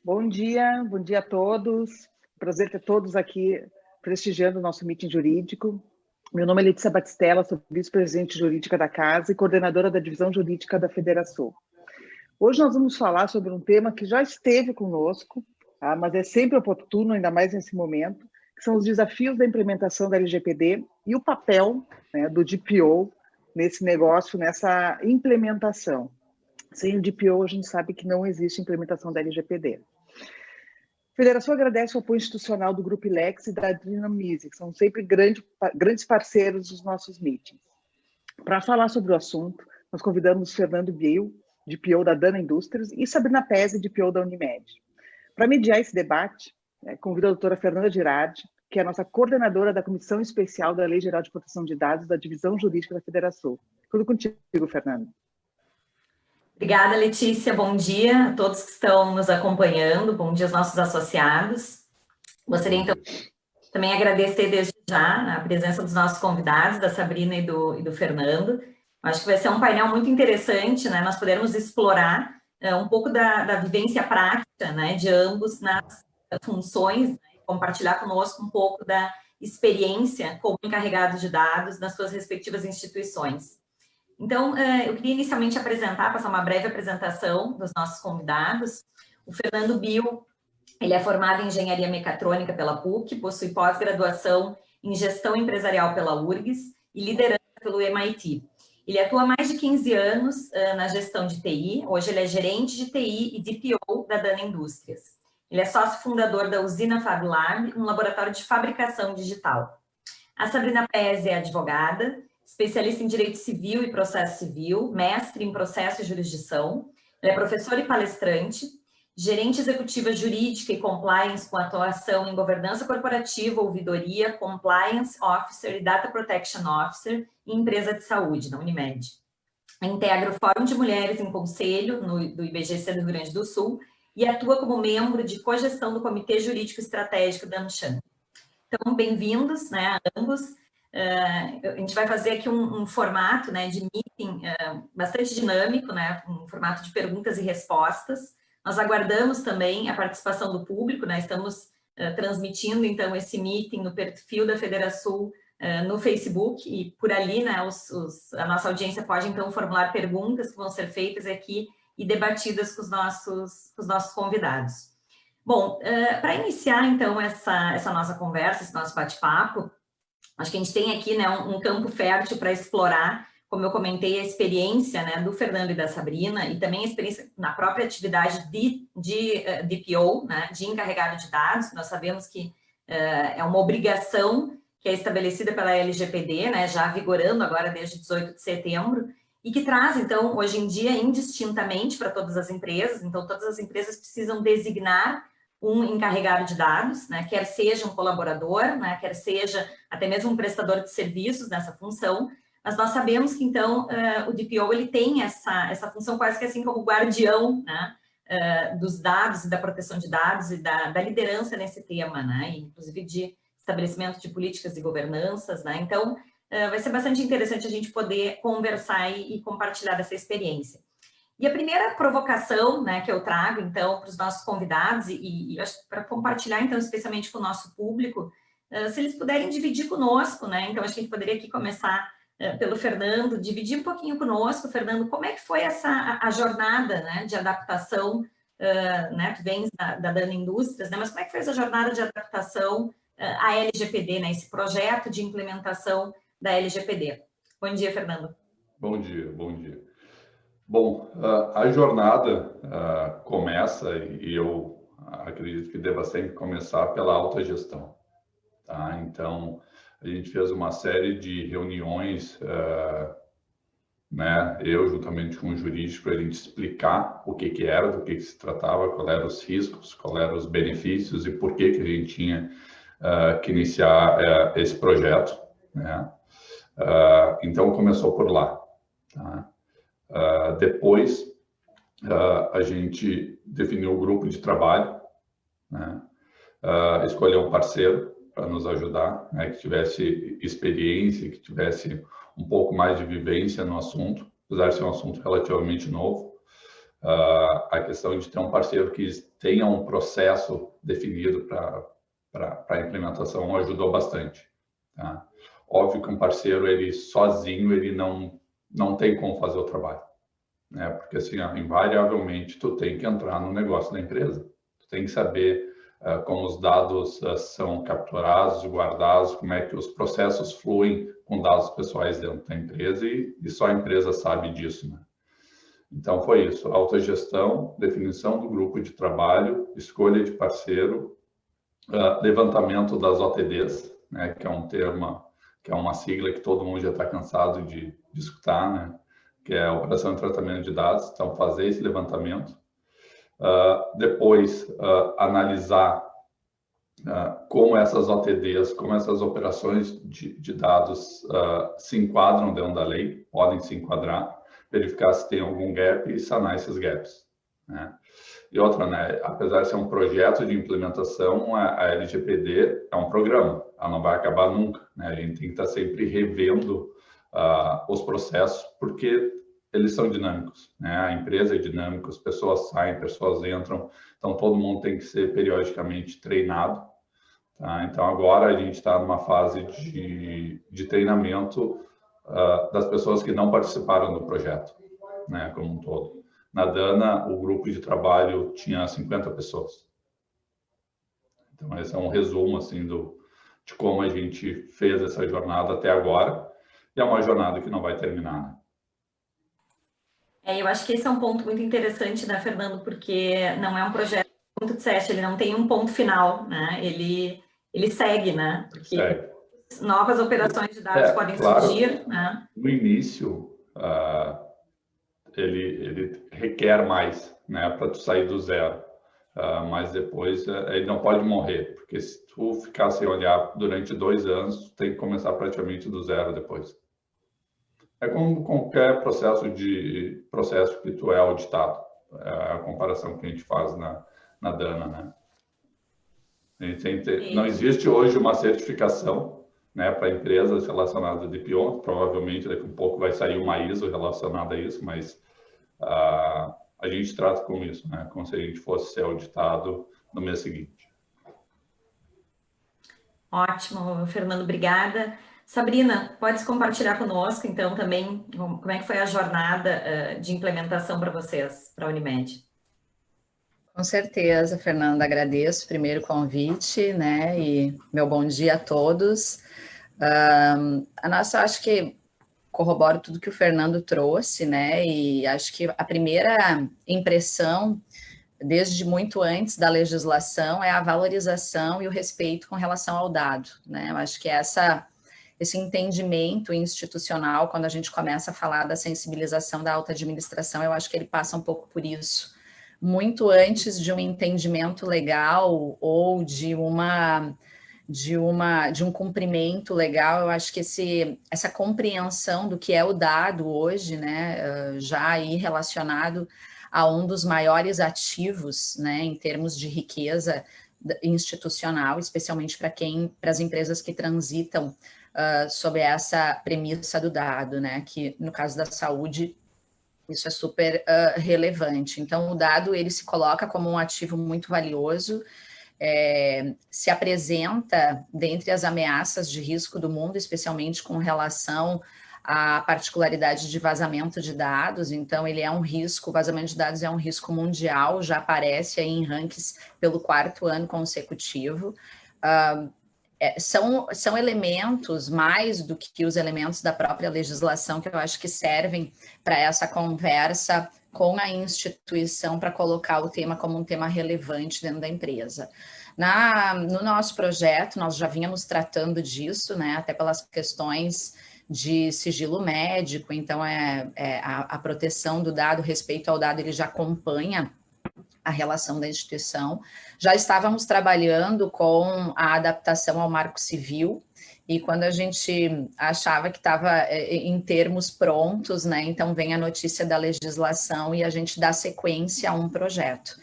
Bom dia a todos. Prazer ter todos aqui prestigiando o nosso meeting jurídico. Meu nome é Letícia Batistella, sou vice-presidente jurídica da Casa e coordenadora da divisão jurídica da Federação. Hoje nós vamos falar sobre um tema que já esteve conosco, tá? Mas é sempre oportuno, ainda mais nesse momento, que são os desafios da implementação da LGPD e o papel, né, do DPO nesse negócio, nessa implementação. Sem o DPO, a gente sabe que não existe implementação da LGPD. A Federação agradece o apoio institucional do Grupo Ilex e da Dinamize, que são sempre grandes parceiros dos nossos meetings. Para falar sobre o assunto, nós convidamos Fernando Biel, DPO da Dana Indústrias, e Sabrina Pezzi, DPO da Unimed. Para mediar esse debate, convido a doutora Fernanda Girardi, que é a nossa coordenadora da Comissão Especial da Lei Geral de Proteção de Dados da Divisão Jurídica da Federação. Tudo contigo, Fernanda. Obrigada, Letícia. Bom dia a todos que estão nos acompanhando. Bom dia aos nossos associados. Gostaria, então, também agradecer desde já a presença dos nossos convidados, da Sabrina e do Fernando. Acho que vai ser um painel muito interessante, né? Nós podermos explorar um pouco da vivência prática, né, de ambos nas funções, né, e compartilhar conosco um pouco da experiência como encarregados de dados nas suas respectivas instituições. Então, eu queria inicialmente passar uma breve apresentação dos nossos convidados. O Fernando Biel, ele é formado em Engenharia Mecatrônica pela PUC, possui pós-graduação em Gestão Empresarial pela URGS e Liderança pelo MIT. Ele atua há mais de 15 anos na gestão de TI, hoje ele é gerente de TI e DPO da Dana Indústrias. Ele é sócio fundador da Usina Fab Lab, um laboratório de fabricação digital. A Sabrina Pezzi é advogada, especialista em Direito Civil e Processo Civil, mestre em Processo e Jurisdição. Ela é professora e palestrante, gerente executiva jurídica e compliance com atuação em governança corporativa, ouvidoria, compliance officer e data protection officer em empresa de saúde, na Unimed. Integra o Fórum de Mulheres em Conselho do IBGC do Rio Grande do Sul e atua como membro de cogestão do Comitê Jurídico Estratégico da AmCham. Então, bem-vindos, né, a ambos. A gente vai fazer aqui um formato, né, de meeting bastante dinâmico, né, um formato de perguntas e respostas. Nós aguardamos também a participação do público, né, estamos transmitindo, então, esse meeting no perfil da Federação no Facebook e por ali, né, a nossa audiência pode, então, formular perguntas que vão ser feitas aqui e debatidas com os nossos convidados. Bom, para iniciar, então, essa nossa conversa, esse nosso bate-papo, acho que a gente tem aqui, né, um campo fértil para explorar, como eu comentei, a experiência, né, do Fernando e da Sabrina e também a experiência na própria atividade de DPO, né, de encarregado de dados. Nós sabemos que é uma obrigação que é estabelecida pela LGPD, né, já vigorando agora desde 18 de setembro, e que traz, então, hoje em dia, indistintamente para todas as empresas. Então, todas as empresas precisam designar um encarregado de dados, né, quer seja um colaborador, né, quer seja até mesmo um prestador de serviços nessa função, mas nós sabemos que, então, o DPO ele tem essa função quase que assim como guardião, né, dos dados e da proteção de dados e da liderança nesse tema, né, inclusive de estabelecimento de políticas e governanças, né, então vai ser bastante interessante a gente poder conversar e compartilhar dessa experiência. E a primeira provocação, né, que eu trago, então, para os nossos convidados e para compartilhar, então, especialmente com o nosso público, se eles puderem dividir conosco, né, então, acho que a gente poderia aqui começar pelo Fernando, dividir um pouquinho conosco, Fernando, como é que foi a jornada, né, de adaptação, né, tu vens da Dana Indústrias, né, mas como é que foi essa jornada de adaptação à LGPD, né, esse projeto de implementação da LGPD? Bom dia, Fernando. Bom dia, bom dia. Bom, a jornada começa, e eu acredito que deva sempre começar pela autogestão, tá? Então, a gente fez uma série de reuniões, né, eu juntamente com o jurídico, para a gente explicar o que era, do que se tratava, quais eram os riscos, quais eram os benefícios e por que a gente tinha que iniciar esse projeto, né? Então, começou por lá, tá? Depois, a gente definiu o grupo de trabalho, né? Escolheu um parceiro para nos ajudar, né? Que tivesse experiência, que tivesse um pouco mais de vivência no assunto, apesar de ser um assunto relativamente novo. a questão de ter um parceiro que tenha um processo definido para a implementação ajudou bastante. Tá? Óbvio que um parceiro, ele sozinho, ele não tem como fazer o trabalho, né? Porque assim, invariavelmente, tu tem que entrar no negócio da empresa. Tu tem que saber como os dados são capturados, guardados, como é que os processos fluem com dados pessoais dentro da empresa e só a empresa sabe disso, né? Então, foi isso, autogestão, definição do grupo de trabalho, escolha de parceiro, levantamento das OTDs, né, que é um termo, que é uma sigla que todo mundo já está cansado de escutar, né, que é a operação de tratamento de dados. Então, fazer esse levantamento. Depois, analisar como essas OTDs, como essas operações de dados se enquadram dentro da lei, podem se enquadrar, verificar se tem algum gap e sanar esses gaps, né? E outra, né, apesar de ser um projeto de implementação, a LGPD é um programa, ela não vai acabar nunca, né? A gente tem que estar sempre revendo os processos, porque eles são dinâmicos, né? A empresa é dinâmica, as pessoas saem, pessoas entram, então todo mundo tem que ser periodicamente treinado, tá? Então agora a gente está numa fase de treinamento das pessoas que não participaram do projeto, né, como um todo. Na Dana, o grupo de trabalho tinha 50 pessoas. Então, esse é um resumo assim, de como a gente fez essa jornada até agora. E é uma jornada que não vai terminar, né? Eu acho que esse é um ponto muito interessante, né, Fernando, porque não é um projeto, como tu disseste, ele não tem um ponto final, né? Ele segue, né? Porque Segue. novas operações de dados podem surgir, né? No início, ele requer mais, né, para tu sair do zero. Mas depois ele não pode morrer, porque se tu ficar sem olhar durante 2 anos, tu tem que começar praticamente do zero depois. É como qualquer processo que tu é auditado, é a comparação que a gente faz na Dana, né? Não existe hoje uma certificação, né, para empresas relacionadas a DPO, provavelmente daqui a um pouco vai sair uma ISO relacionada a isso, mas a gente trata como isso, né, como se a gente fosse ser auditado no mês seguinte. Ótimo, Fernando, obrigada. Sabrina, podes compartilhar conosco, então, também, como é que foi a jornada de implementação para vocês, para a Unimed? Com certeza, Fernanda, agradeço primeiro o convite, né, e meu bom dia a todos. A nossa, acho que corroboro tudo que o Fernando trouxe, né, e acho que a primeira impressão, desde muito antes da legislação, é a valorização e o respeito com relação ao dado, né, eu acho que esse entendimento institucional, quando a gente começa a falar da sensibilização da alta administração, eu acho que ele passa um pouco por isso, muito antes de um entendimento legal ou de um cumprimento legal. Eu acho que essa compreensão do que é o dado hoje, né, já aí relacionado a um dos maiores ativos, né, em termos de riqueza institucional, especialmente para as empresas que transitam sobre essa premissa do dado, né, que no caso da saúde isso é super relevante. Então, o dado, ele se coloca como um ativo muito valioso, se apresenta dentre as ameaças de risco do mundo, especialmente com relação à particularidade de vazamento de dados. Então, ele é um risco, o vazamento de dados é um risco mundial, já aparece aí em rankings pelo 4º ano consecutivo. São elementos, mais do que os elementos da própria legislação, que eu acho que servem para essa conversa com a instituição para colocar o tema como um tema relevante dentro da empresa. No nosso projeto, nós já vínhamos tratando disso, né, até pelas questões de sigilo médico, então a proteção do dado, respeito ao dado, ele já acompanha a relação da instituição. Já estávamos trabalhando com a adaptação ao Marco Civil, e quando a gente achava que estava em termos prontos, né, então vem a notícia da legislação e a gente dá sequência a um projeto.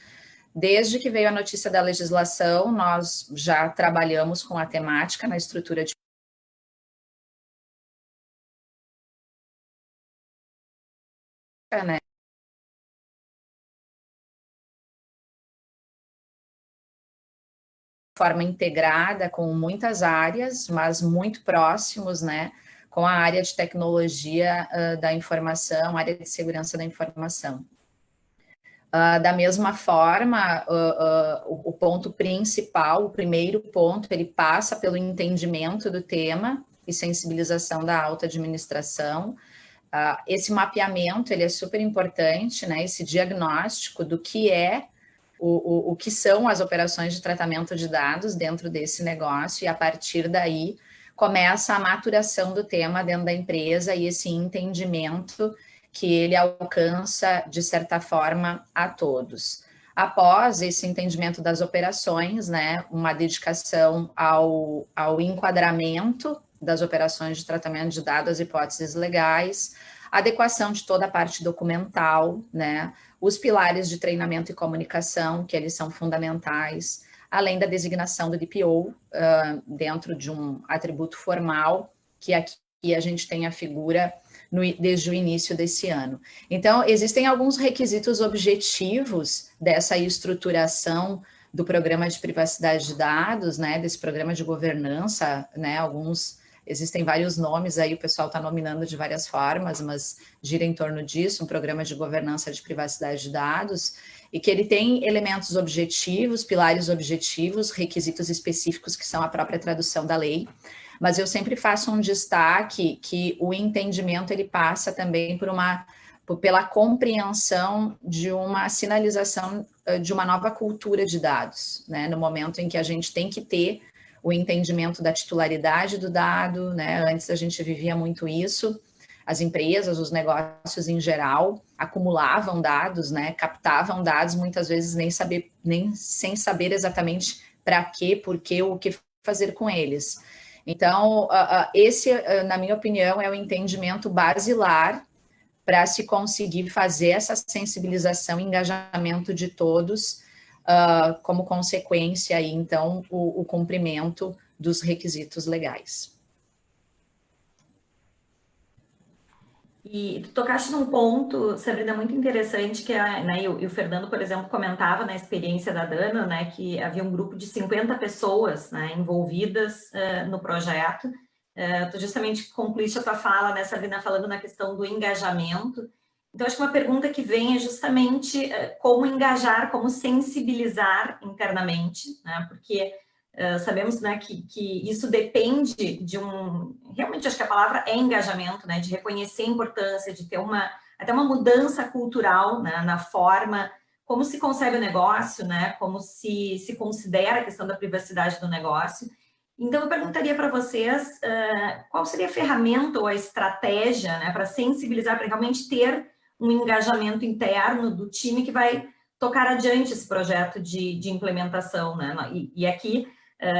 Desde que veio a notícia da legislação, nós já trabalhamos com a temática na estrutura de né, forma integrada com muitas áreas, mas muito próximos, né, com a área de tecnologia da informação, área de segurança da informação. Da mesma forma, o ponto principal, o primeiro ponto, ele passa pelo entendimento do tema e sensibilização da alta administração. Esse mapeamento, ele é super importante, né? Esse diagnóstico do que é, o que são as operações de tratamento de dados dentro desse negócio, e a partir daí começa a maturação do tema dentro da empresa e esse entendimento que ele alcança, de certa forma, a todos. Após esse entendimento das operações, né, uma dedicação ao enquadramento das operações de tratamento de dados, as hipóteses legais, adequação de toda a parte documental, né, os pilares de treinamento e comunicação, que eles são fundamentais, além da designação do DPO dentro de um atributo formal, que aqui a gente tem a figura desde o início desse ano. Então, existem alguns requisitos objetivos dessa estruturação do programa de privacidade de dados, né, desse programa de governança, né, existem vários nomes aí, o pessoal está nominando de várias formas, mas gira em torno disso, um programa de governança de privacidade de dados, e que ele tem elementos objetivos, pilares objetivos, requisitos específicos que são a própria tradução da lei, mas eu sempre faço um destaque que o entendimento ele passa também pela compreensão de uma sinalização de uma nova cultura de dados, né? No momento em que a gente tem que ter o entendimento da titularidade do dado, né? Antes a gente vivia muito isso, as empresas, os negócios em geral, acumulavam dados, né? Captavam dados, muitas vezes sem saber exatamente para quê, por quê, o que fazer com eles. Então, esse, na minha opinião, é o entendimento basilar para se conseguir fazer essa sensibilização e engajamento de todos, como consequência, aí, então, o cumprimento dos requisitos legais. E tu tocaste num ponto, Sabrina, muito interessante, que né, e o Fernando, por exemplo, comentava na experiência da Dana, né, que havia um grupo de 50 pessoas, né, envolvidas no projeto. Tu justamente concluíste a tua fala, né, Sabrina, falando na questão do engajamento. Então, acho que uma pergunta que vem é justamente como engajar, como sensibilizar internamente, né, porque sabemos, né, que isso depende de realmente acho que a palavra é engajamento, né, de reconhecer a importância, de ter até uma mudança cultural, né, na forma como se concebe o negócio, né, como se considera a questão da privacidade do negócio. Então, eu perguntaria para vocês qual seria a ferramenta ou a estratégia, né, para sensibilizar, para realmente ter um engajamento interno do time que vai tocar adiante esse projeto de implementação, né, e aqui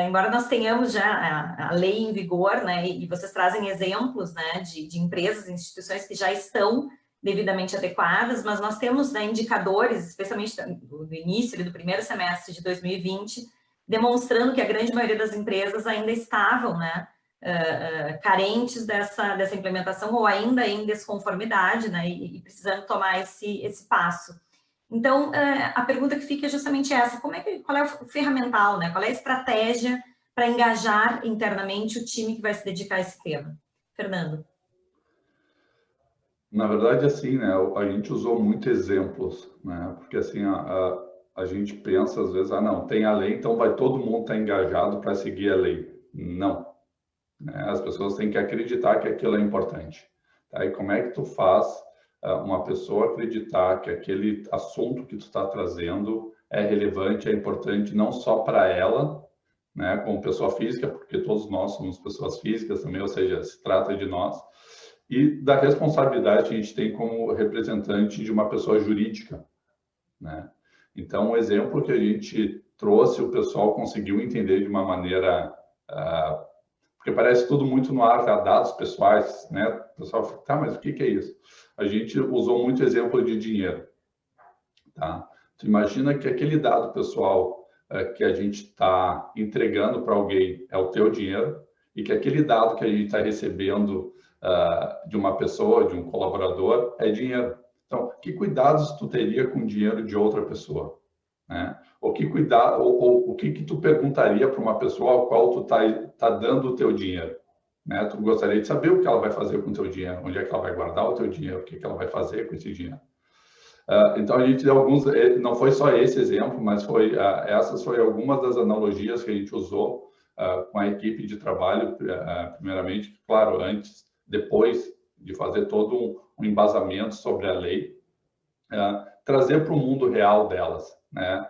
embora nós tenhamos já a lei em vigor, né, e vocês trazem exemplos, né, de empresas e instituições que já estão devidamente adequadas, mas nós temos, né, indicadores, especialmente do início do primeiro semestre de 2020, demonstrando que a grande maioria das empresas ainda estavam, né, carentes dessa implementação ou ainda em desconformidade, né, e precisando tomar esse passo. Então, a pergunta que fica é justamente essa, qual é o ferramental, né? Qual é a estratégia para engajar internamente o time que vai se dedicar a esse tema? Fernando. Na verdade, assim, né, a gente usou muitos exemplos, né, porque assim, a gente pensa às vezes, não, tem a lei, então vai todo mundo estar engajado para seguir a lei. Não, né, as pessoas têm que acreditar que aquilo é importante, tá? E como é que tu faz uma pessoa acreditar que aquele assunto que tu está trazendo é relevante, é importante não só para ela, né, como pessoa física, porque todos nós somos pessoas físicas também, ou seja, se trata de nós, e da responsabilidade que a gente tem como representante de uma pessoa jurídica, né? Então, um exemplo que a gente trouxe, o pessoal conseguiu entender de uma maneira... porque parece tudo muito no ar, dados pessoais, né? O pessoal fica, tá, mas o que é isso? A gente usou muito exemplo de dinheiro, tá? Tu imagina que aquele dado pessoal que a gente está entregando para alguém é o teu dinheiro e que aquele dado que a gente está recebendo de uma pessoa, de um colaborador, é dinheiro. Então, que cuidados tu teria com o dinheiro de outra pessoa? né? O que cuidar, ou o que tu perguntaria para uma pessoa ao qual tu tá dando o teu dinheiro, né? Tu gostaria de saber o que ela vai fazer com o teu dinheiro, onde é que ela vai guardar o teu dinheiro, o que ela vai fazer com esse dinheiro. Então a gente deu alguns, não foi só esse exemplo, mas essas foram algumas das analogias que a gente usou com a equipe de trabalho, primeiramente, claro, antes, depois de fazer todo um embasamento sobre a lei, trazer para o mundo real delas, né?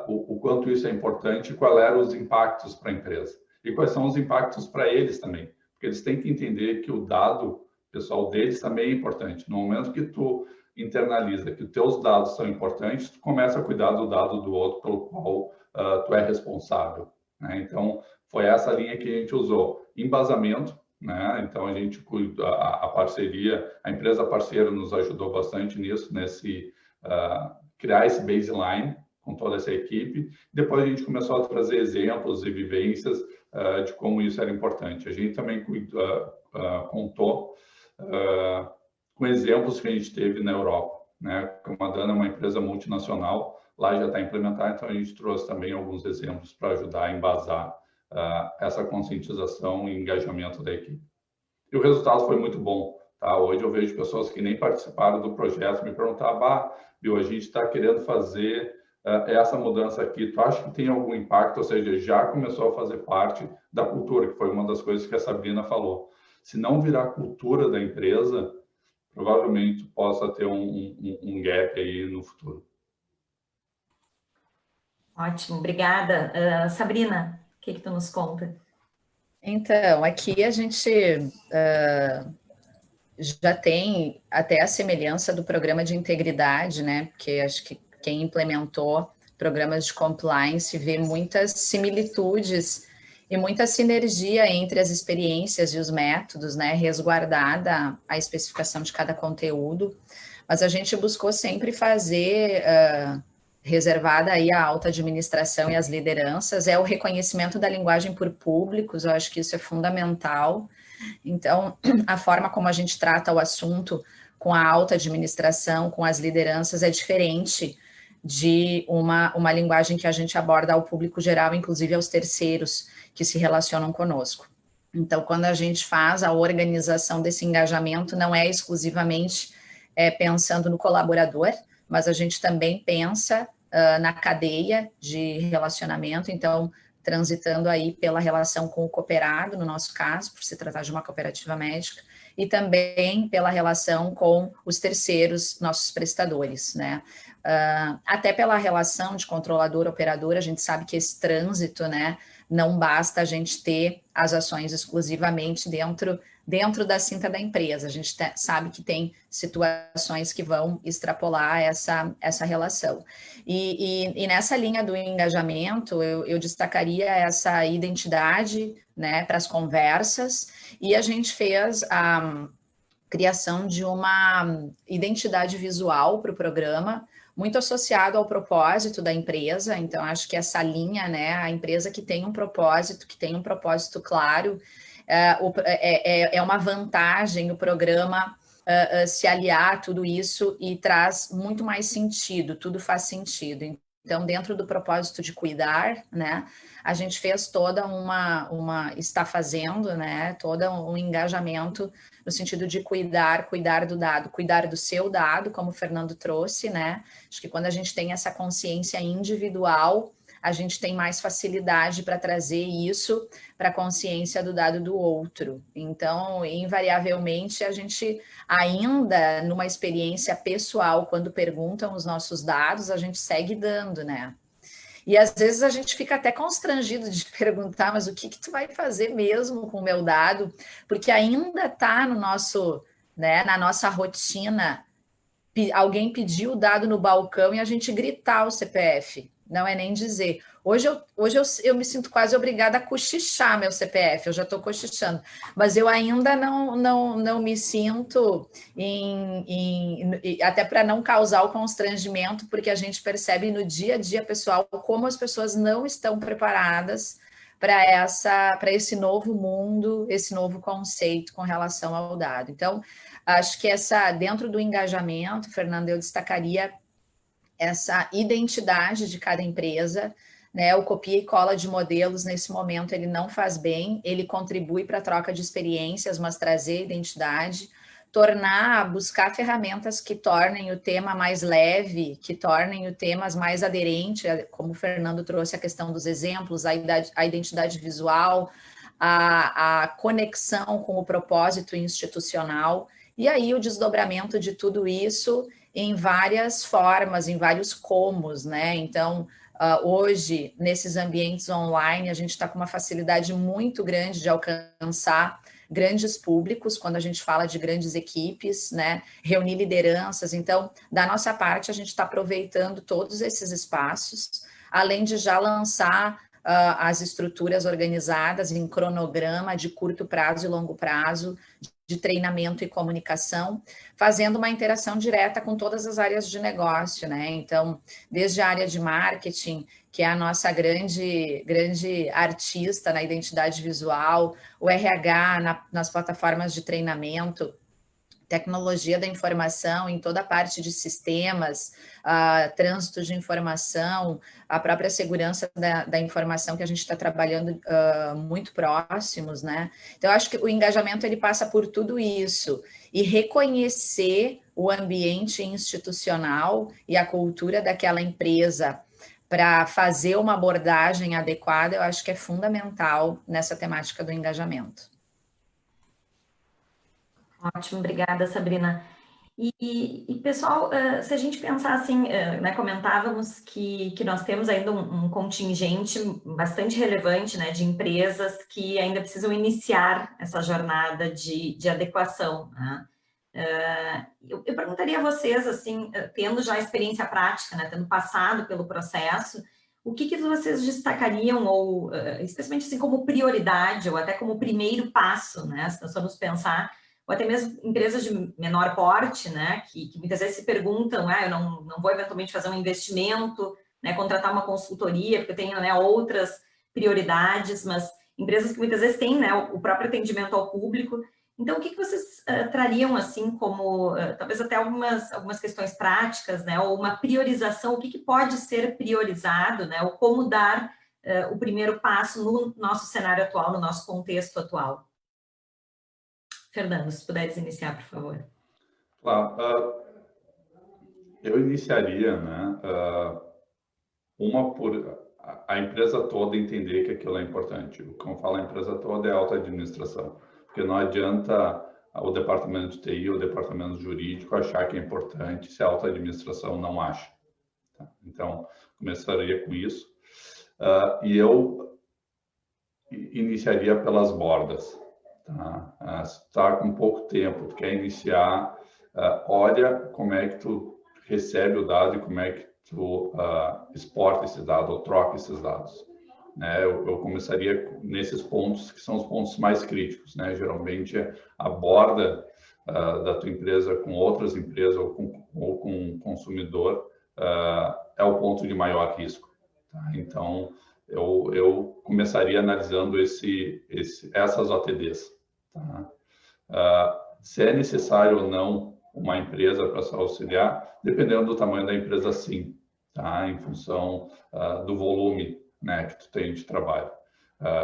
O quanto isso é importante e quais eram os impactos para a empresa. E quais são os impactos para eles também, porque eles têm que entender que o dado pessoal deles também é importante. No momento que tu internaliza que os teus dados são importantes, tu começa a cuidar do dado do outro pelo qual tu é responsável, né? Então, foi essa linha que a gente usou. Embasamento, né? Então, a gente a parceria, a empresa parceira nos ajudou bastante nisso, criar esse baseline com toda essa equipe. Depois a gente começou a trazer exemplos e vivências de como isso era importante. A gente também contou com exemplos que a gente teve na Europa, né? Como a Dana é uma empresa multinacional, lá já está implementada, então a gente trouxe também alguns exemplos para ajudar a embasar essa conscientização e engajamento da equipe. E o resultado foi muito bom, tá? Hoje eu vejo pessoas que nem participaram do projeto me perguntar, Bill, a gente está querendo fazer essa mudança aqui, tu acha que tem algum impacto? Ou seja, já começou a fazer parte da cultura, que foi uma das coisas que a Sabrina falou. Se não virar cultura da empresa, provavelmente possa ter um gap aí no futuro. Ótimo, obrigada. Sabrina, o que tu nos conta? Então, aqui a gente já tem até a semelhança do programa de integridade, né? Porque acho que quem implementou programas de compliance vê muitas similitudes e muita sinergia entre as experiências e os métodos, né? Resguardada a especificação de cada conteúdo, mas a gente buscou sempre fazer reservada aí a alta administração e as lideranças, o reconhecimento da linguagem por públicos, eu acho que isso é fundamental. Então, a forma como a gente trata o assunto com a alta administração, com as lideranças, é diferente de uma linguagem que a gente aborda ao público geral, inclusive aos terceiros que se relacionam conosco. Então, quando a gente faz a organização desse engajamento, não é exclusivamente pensando no colaborador, mas a gente também pensa na cadeia de relacionamento, então, transitando aí pela relação com o cooperado, no nosso caso, por se tratar de uma cooperativa médica, e também pela relação com os terceiros, nossos prestadores, né? Até pela relação de controlador-operador, a gente sabe que esse trânsito, né, não basta a gente ter as ações exclusivamente dentro da cinta da empresa. A gente sabe que tem situações que vão extrapolar essa relação. E nessa linha do engajamento, eu destacaria essa identidade, né, para as conversas, e a gente fez a criação de uma identidade visual para o programa, muito associado ao propósito da empresa. Então, acho que essa linha, né, a empresa que tem um propósito claro, é uma vantagem o programa se aliar a tudo isso e traz muito mais sentido, tudo faz sentido. Então, dentro do propósito de cuidar, né, a gente fez está fazendo, né, todo um engajamento no sentido de cuidar do dado, cuidar do seu dado, como o Fernando trouxe, né? Acho que quando a gente tem essa consciência individual, a gente tem mais facilidade para trazer isso para a consciência do dado do outro. Então, invariavelmente, a gente ainda numa experiência pessoal, quando perguntam os nossos dados, a gente segue dando, né? E às vezes a gente fica até constrangido de perguntar, mas o que tu vai fazer mesmo com o meu dado? Porque ainda está no nosso, né, na nossa rotina, alguém pedir o dado no balcão e a gente gritar o CPF. Não é nem dizer. Hoje eu me sinto quase obrigada a cochichar meu CPF, eu já estou cochichando, mas eu ainda não me sinto até para não causar o constrangimento, porque a gente percebe no dia a dia, pessoal, como as pessoas não estão preparadas para esse novo mundo, esse novo conceito com relação ao dado. Então, acho que dentro do engajamento, Fernando, eu destacaria essa identidade de cada empresa, né? O copia e cola de modelos, nesse momento, ele não faz bem, ele contribui para a troca de experiências, mas trazer identidade, buscar ferramentas que tornem o tema mais leve, que tornem o tema mais aderente, como o Fernando trouxe a questão dos exemplos, a identidade visual, a conexão com o propósito institucional, e aí o desdobramento de tudo isso em várias formas, em vários comos, né? Então, hoje, nesses ambientes online, a gente está com uma facilidade muito grande de alcançar grandes públicos, quando a gente fala de grandes equipes, né? Reunir lideranças. Então, da nossa parte, a gente está aproveitando todos esses espaços, além de já lançar as estruturas organizadas em cronograma de curto prazo e longo prazo, de treinamento e comunicação, fazendo uma interação direta com todas as áreas de negócio, né? Então, desde a área de marketing, que é a nossa grande artista na identidade visual, o RH nas plataformas de treinamento, tecnologia da informação em toda a parte de sistemas, trânsito de informação, a própria segurança da informação que a gente está trabalhando muito próximos, né? Então, eu acho que o engajamento ele passa por tudo isso e reconhecer o ambiente institucional e a cultura daquela empresa para fazer uma abordagem adequada, eu acho que é fundamental nessa temática do engajamento. Ótimo, obrigada, Sabrina. E pessoal, se a gente pensar assim, né, comentávamos que nós temos ainda um contingente bastante relevante, né, de empresas que ainda precisam iniciar essa jornada de adequação, né? Eu perguntaria a vocês, assim, tendo já experiência prática, né, tendo passado pelo processo, o que vocês destacariam, ou especialmente assim como prioridade, ou até como primeiro passo, né, se nós vamos pensar, ou até mesmo empresas de menor porte, né, que muitas vezes se perguntam, eu não vou eventualmente fazer um investimento, né, contratar uma consultoria, porque eu tenho, né, outras prioridades, mas empresas que muitas vezes têm, né, o próprio atendimento ao público. Então, o que vocês trariam, assim, como, talvez até algumas questões práticas, né, ou uma priorização, o que pode ser priorizado, né, ou como dar o primeiro passo no nosso cenário atual, no nosso contexto atual? Fernando, se puderes iniciar, por favor. Claro, eu iniciaria, né, a empresa toda entender que aquilo é importante. Como fala, a empresa toda é a alta administração, porque não adianta o departamento de TI ou o departamento jurídico achar que é importante se a alta administração não acha. Tá? Então, começaria com isso. E eu iniciaria pelas bordas. Tá? Se está com pouco tempo, tu quer iniciar, olha como é que tu recebe o dado e como é que tu exporta esse dado ou troca esses dados. Né? Eu começaria nesses pontos que são os pontos mais críticos. Né? Geralmente, a borda da tua empresa com outras empresas ou com um consumidor é o ponto de maior risco. Tá? Então, eu começaria analisando essas OTDs. Tá? Se é necessário ou não uma empresa para se auxiliar, dependendo do tamanho da empresa, sim, tá? Em função do volume, né, que tu tem de trabalho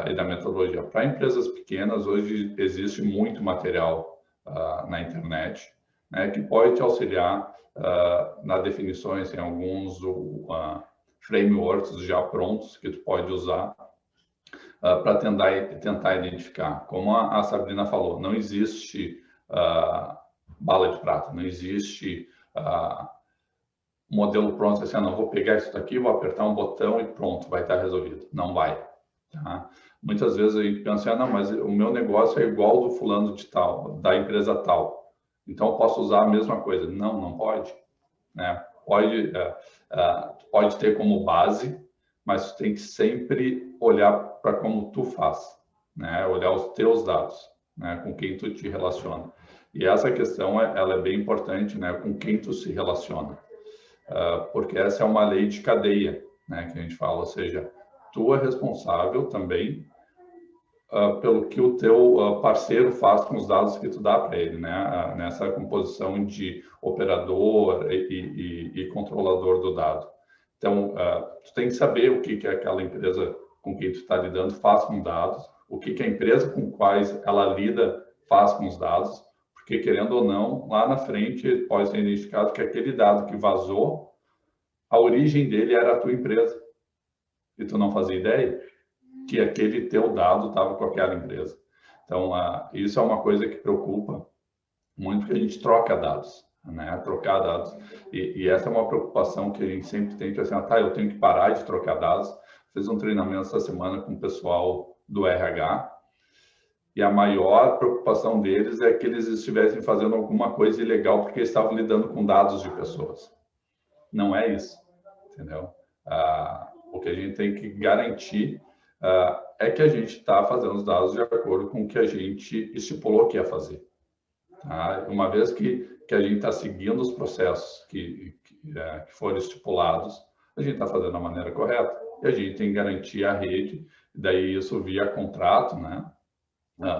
e da metodologia. Para empresas pequenas, hoje existe muito material na internet, né, que pode te auxiliar nas definições, em alguns frameworks já prontos que tu pode usar para tentar identificar. Como a Sabrina falou, não existe bala de prata, não existe modelo pronto, assim, não, vou pegar isso daqui, vou apertar um botão e pronto, vai estar resolvido. Não vai. Tá? Muitas vezes a gente pensa, não, mas o meu negócio é igual ao do fulano de tal, da empresa tal, então eu posso usar a mesma coisa. Não pode. Né? Pode ter como base, mas tu tem que sempre olhar para como tu faz, né? Olhar os teus dados, né? Com quem tu te relaciona. E essa questão ela é bem importante, né? Com quem tu se relaciona, porque essa é uma lei de cadeia, né? Que a gente fala, ou seja, tu é responsável também pelo que o teu parceiro faz com os dados que tu dá para ele, né? Nessa composição de operador e controlador do dado. Então, tu tem que saber o que aquela empresa com quem tu está lidando faz com dados, o que a empresa com quais ela lida faz com os dados, porque, querendo ou não, lá na frente pode ser identificado que aquele dado que vazou, a origem dele era a tua empresa, e tu não fazia ideia que aquele teu dado estava com aquela empresa. Então, isso é uma coisa que preocupa muito, porque a gente troca dados, né? Trocar dados. E essa é uma preocupação que a gente sempre tem, que assim, eu tenho que parar de trocar dados. Fiz um treinamento essa semana com o pessoal do RH, e a maior preocupação deles é que eles estivessem fazendo alguma coisa ilegal porque estavam lidando com dados de pessoas. Não é isso, entendeu? O que a gente tem que garantir é que a gente está fazendo os dados de acordo com o que a gente estipulou que ia fazer. Tá? Uma vez que a gente está seguindo os processos que foram estipulados, a gente está fazendo da maneira correta. E a gente tem que garantir a rede, daí isso via contrato, né?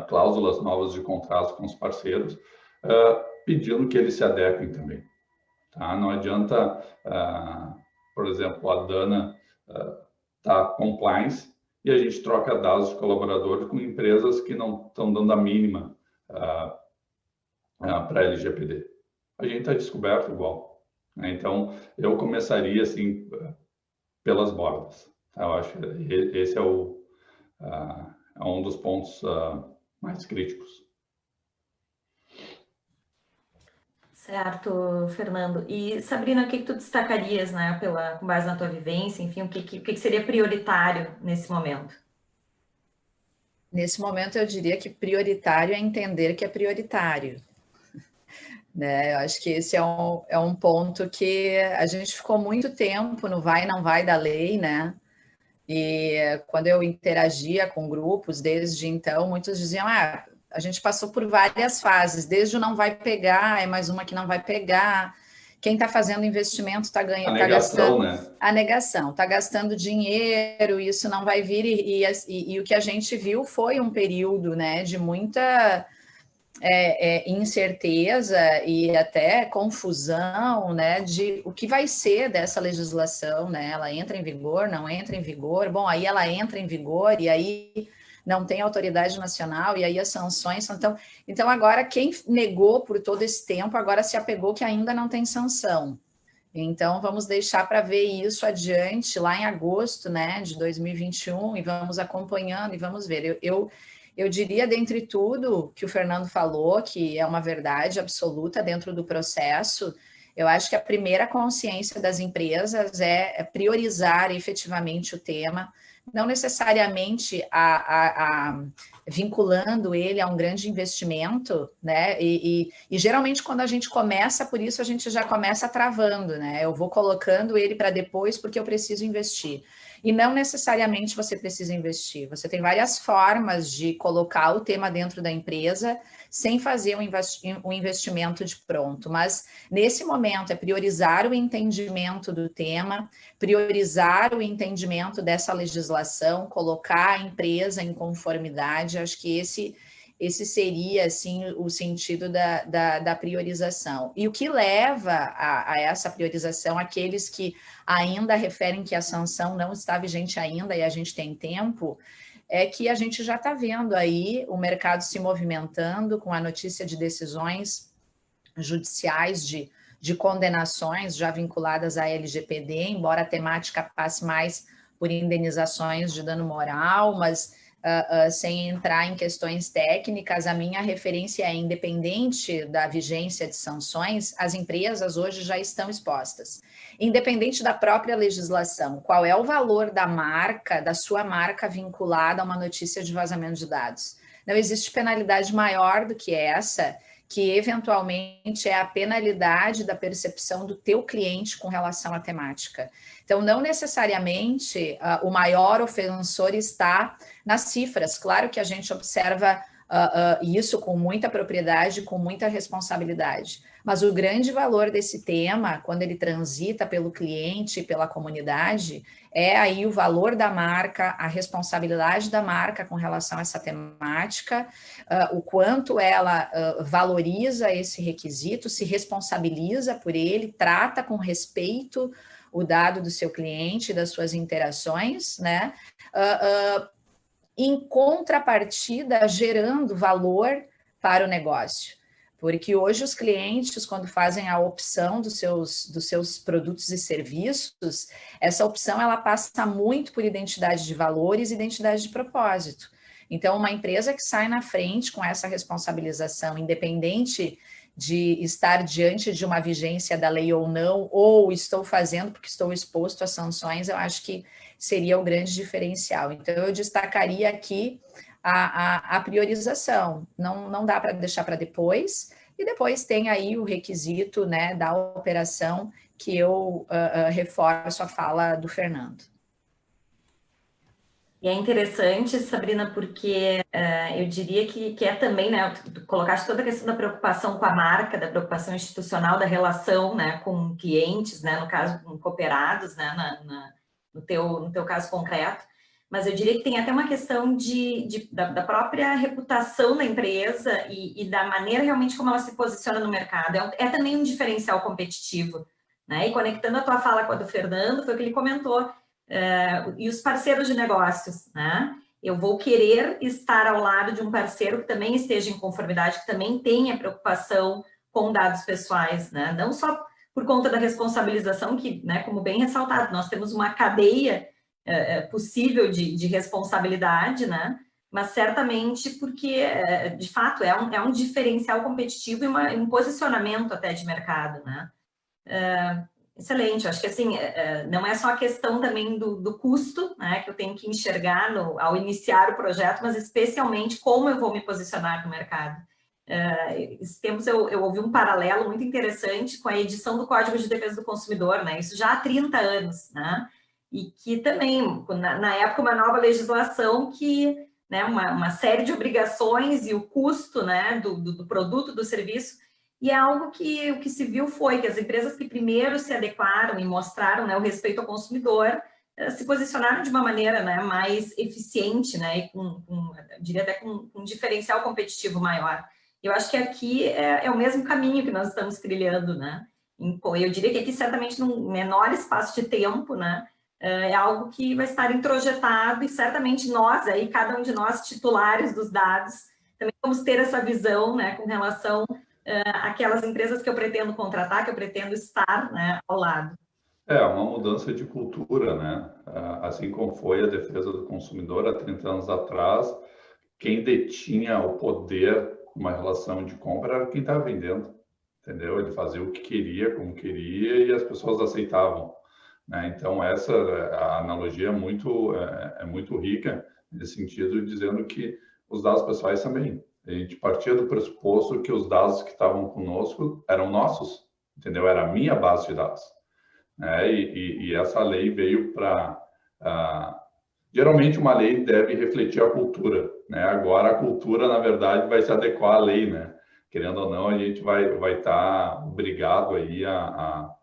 Cláusulas novas de contrato com os parceiros, pedindo que eles se adequem também. Tá? Não adianta, por exemplo, a Dana tá compliance e a gente troca dados de colaboradores com empresas que não estão dando a mínima para a LGPD. A gente está descoberto igual. Né? Então, eu começaria assim pelas bordas. Tá? Eu acho que esse é um dos pontos mais críticos. Certo, Fernando. E, Sabrina, o que tu destacarias, né, com base na tua vivência, enfim, o que seria prioritário nesse momento? Nesse momento, eu diria que prioritário é entender que é prioritário. Né? Eu acho que esse é um ponto que a gente ficou muito tempo no vai, não vai da lei, né? E quando eu interagia com grupos, desde então, muitos diziam, a gente passou por várias fases, desde o não vai pegar, é mais uma que não vai pegar, quem está fazendo investimento está ganhando, está gastando, né? A negação, está gastando dinheiro, isso não vai vir, e o que a gente viu foi um período, né, de muita incerteza e até confusão, né, de o que vai ser dessa legislação, né, ela entra em vigor, não entra em vigor, bom, aí ela entra em vigor e aí não tem autoridade nacional e aí as sanções são então agora quem negou por todo esse tempo agora se apegou que ainda não tem sanção. Então vamos deixar para ver isso adiante lá em agosto, né, de 2021 e vamos acompanhando e vamos ver. Eu diria, dentre tudo que o Fernando falou, que é uma verdade absoluta dentro do processo, eu acho que a primeira consciência das empresas é priorizar efetivamente o tema, não necessariamente vinculando ele a um grande investimento, né? E geralmente quando a gente começa por isso, a gente já começa travando, né? Eu vou colocando ele para depois porque eu preciso investir. E não necessariamente você precisa investir. Você tem várias formas de colocar o tema dentro da empresa sem fazer um investimento de pronto. Mas, nesse momento, é priorizar o entendimento do tema, priorizar o entendimento dessa legislação, colocar a empresa em conformidade. Acho que esse seria, assim, o sentido da priorização. E o que leva a essa priorização, aqueles que ainda referem que a sanção não está vigente ainda e a gente tem tempo, é que a gente já está vendo aí o mercado se movimentando com a notícia de decisões judiciais de condenações já vinculadas à LGPD, embora a temática passe mais por indenizações de dano moral, mas sem entrar em questões técnicas, a minha referência é independente da vigência de sanções, as empresas hoje já estão expostas. Independente da própria legislação, qual é o valor da marca, da sua marca vinculada a uma notícia de vazamento de dados? Não existe penalidade maior do que essa, que eventualmente é a penalidade da percepção do teu cliente com relação à temática. Então, não necessariamente o maior ofensor está nas cifras. Claro que a gente observa e isso com muita propriedade, com muita responsabilidade. Mas o grande valor desse tema, quando ele transita pelo cliente, pela comunidade, é aí o valor da marca, a responsabilidade da marca com relação a essa temática, o quanto ela valoriza esse requisito, se responsabiliza por ele, trata com respeito o dado do seu cliente, das suas interações, né? Em contrapartida, gerando valor para o negócio. Porque hoje os clientes, quando fazem a opção dos seus produtos e serviços, essa opção ela passa muito por identidade de valores e identidade de propósito. Então, uma empresa que sai na frente com essa responsabilização, independente de estar diante de uma vigência da lei ou não, ou estou fazendo porque estou exposto a sanções, eu acho que seria o grande diferencial. Então, eu destacaria aqui a priorização, não dá para deixar para depois, e depois tem aí o requisito, né, da operação, que eu reforço a fala do Fernando. E é interessante, Sabrina, porque eu diria que é também, né, tu colocaste toda a questão da preocupação com a marca, da preocupação institucional, da relação, né, com clientes, né, no caso, com cooperados, né, no teu caso concreto, mas eu diria que tem até uma questão da própria reputação da empresa e da maneira realmente como ela se posiciona no mercado. É também um diferencial competitivo, né? E conectando a tua fala com a do Fernando, foi o que ele comentou, e os parceiros de negócios, né? Eu vou querer estar ao lado de um parceiro que também esteja em conformidade, que também tenha preocupação com dados pessoais, né? Não só por conta da responsabilização, que, né, como bem ressaltado, nós temos uma cadeia possível de responsabilidade, né? Mas certamente porque, de fato, é um diferencial competitivo e um posicionamento até de mercado, né? Excelente, acho que assim, não é só a questão também do custo, né, que eu tenho que enxergar ao iniciar o projeto, mas especialmente como eu vou me posicionar no mercado. Esses tempos eu ouvi um paralelo muito interessante com a edição do Código de Defesa do Consumidor, né, isso já há 30 anos, né, e que também, na época, uma nova legislação que, né, uma série de obrigações e o custo, né, do produto, do serviço, e é algo que o que se viu foi que as empresas que primeiro se adequaram e mostraram, né, o respeito ao consumidor, se posicionaram de uma maneira, né, mais eficiente, né, e diria até com um diferencial competitivo maior. Eu acho que aqui é o mesmo caminho que nós estamos trilhando, né? Eu diria que aqui, certamente, num menor espaço de tempo, né, é algo que vai estar introjetado e certamente nós, aí, cada um de nós, titulares dos dados, também vamos ter essa visão, né, com relação aquelas empresas que eu pretendo contratar, que eu pretendo estar, né, ao lado. Uma mudança de cultura, né? Assim como foi a defesa do consumidor há 30 anos atrás, quem detinha o poder numa relação de compra era quem estava vendendo, entendeu? Ele fazia o que queria, como queria, e as pessoas aceitavam, né? Então, a analogia é muito rica, nesse sentido, dizendo que os dados pessoais também. A gente partia do pressuposto que os dados que estavam conosco eram nossos, entendeu? Era a minha base de dados, né? E essa lei veio para... geralmente, uma lei deve refletir a cultura, né? Agora, a cultura, na verdade, vai se adequar à lei, né? Querendo ou não, a gente vai estar obrigado aí a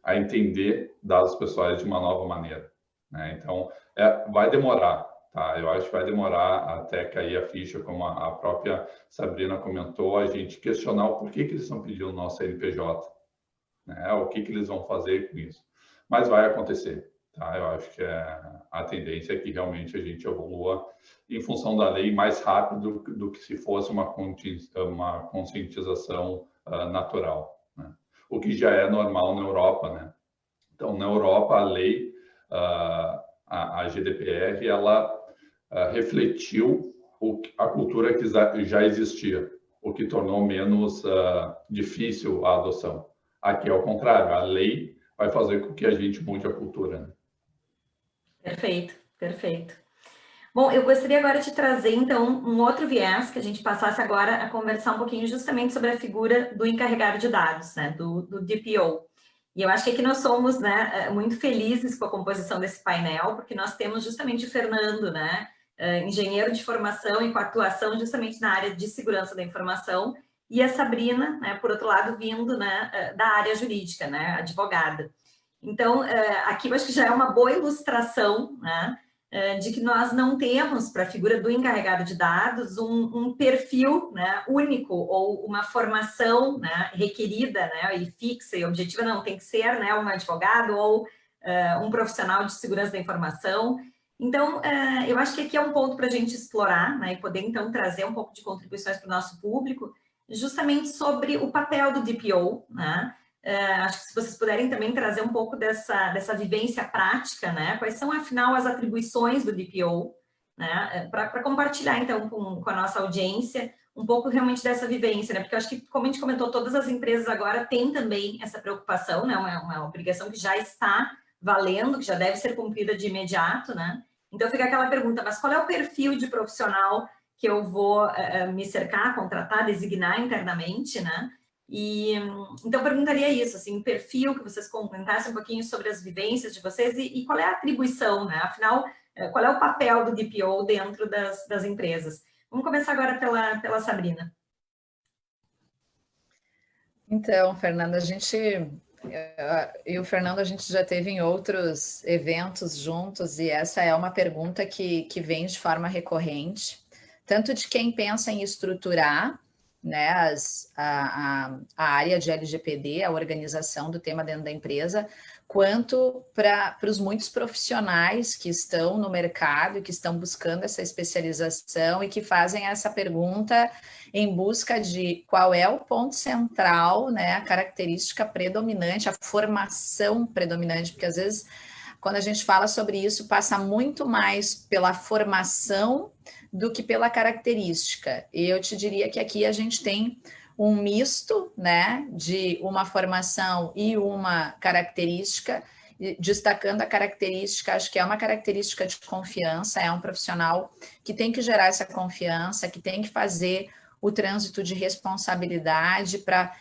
entender dados pessoais de uma nova maneira, né? Então, vai demorar, tá? Eu acho que vai demorar até cair a ficha, como a própria Sabrina comentou, a gente questionar o porquê que eles estão pedindo o nosso CNPJ, né? O que eles vão fazer com isso. Mas vai acontecer, tá? Eu acho que a tendência é que realmente a gente evolua em função da lei mais rápido do que se fosse uma conscientização natural, né? O que já é normal na Europa, né? Então, na Europa, a lei, a GDPR, ela refletiu a cultura que já existia, o que tornou menos difícil a adoção. Aqui, ao contrário, a lei vai fazer com que a gente mude a cultura, né? Perfeito, perfeito. Bom, eu gostaria agora de trazer, então, um outro viés, que a gente passasse agora a conversar um pouquinho justamente sobre a figura do encarregado de dados, né, do DPO. E eu acho que aqui nós somos, né, muito felizes com a composição desse painel, porque nós temos justamente o Fernando, né, engenheiro de formação e com atuação justamente na área de segurança da informação, e a Sabrina, né, por outro lado, vindo, né, da área jurídica, né, advogada. Então, aqui eu acho que já é uma boa ilustração, né, de que nós não temos para a figura do encarregado de dados um perfil, né, único ou uma formação, né, requerida, né, e fixa e objetiva, não, tem que ser, né, um advogado ou um profissional de segurança da informação. Então, eu acho que aqui é um ponto para a gente explorar, né, e poder, então, trazer um pouco de contribuições para o nosso público, justamente sobre o papel do DPO, né? Acho que se vocês puderem também trazer um pouco dessa vivência prática, né? Quais são, afinal, as atribuições do DPO, né? Para compartilhar, então, com a nossa audiência, um pouco realmente dessa vivência, né? Porque eu acho que, como a gente comentou, todas as empresas agora têm também essa preocupação, né? Uma obrigação que já está valendo, que já deve ser cumprida de imediato, né? Então, fica aquela pergunta, mas qual é o perfil de profissional que eu vou me cercar, contratar, designar internamente, né? E, então, eu perguntaria isso, assim, o perfil, que vocês comentassem um pouquinho sobre as vivências de vocês e qual é a atribuição, né? Afinal, qual é o papel do DPO dentro das empresas? Vamos começar agora pela Sabrina. Então, Fernanda, eu e o Fernando, a gente já teve em outros eventos juntos e essa é uma pergunta que vem de forma recorrente, tanto de quem pensa em estruturar, né, a área de LGPD, a organização do tema dentro da empresa, quanto para os muitos profissionais que estão no mercado e que estão buscando essa especialização e que fazem essa pergunta em busca de qual é o ponto central, né, a característica predominante, a formação predominante, porque às vezes quando a gente fala sobre isso, passa muito mais pela formação do que pela característica. E eu te diria que aqui a gente tem um misto, né, de uma formação e uma característica, destacando a característica, acho que é uma característica de confiança, é um profissional que tem que gerar essa confiança, que tem que fazer o trânsito de responsabilidade para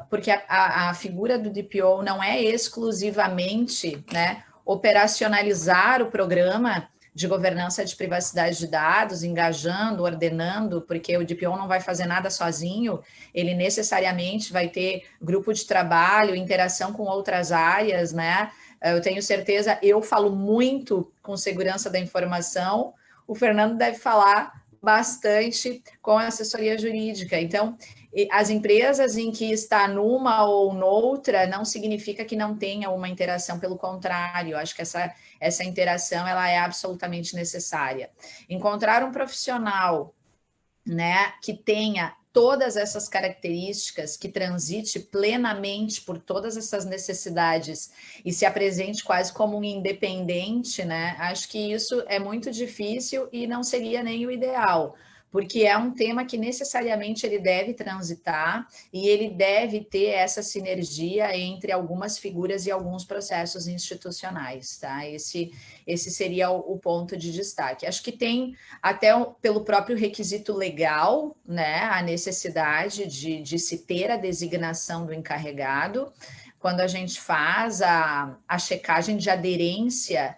porque a figura do DPO não é exclusivamente, né, operacionalizar o programa de governança de privacidade de dados, engajando, ordenando, porque o DPO não vai fazer nada sozinho, ele necessariamente vai ter grupo de trabalho, interação com outras áreas, né? Eu tenho certeza, eu falo muito com segurança da informação, o Fernando deve falar bastante com a assessoria jurídica. Então, as empresas em que está numa ou noutra não significa que não tenha uma interação, pelo contrário, acho que essa interação ela é absolutamente necessária. Encontrar um profissional, né, que tenha todas essas características, que transite plenamente por todas essas necessidades e se apresente quase como um independente, né? Acho que isso é muito difícil e não seria nem o ideal, porque é um tema que necessariamente ele deve transitar e ele deve ter essa sinergia entre algumas figuras e alguns processos institucionais, tá? Esse seria o ponto de destaque. Acho que tem até pelo próprio requisito legal, né, a necessidade de se ter a designação do encarregado. Quando a gente faz a checagem de aderência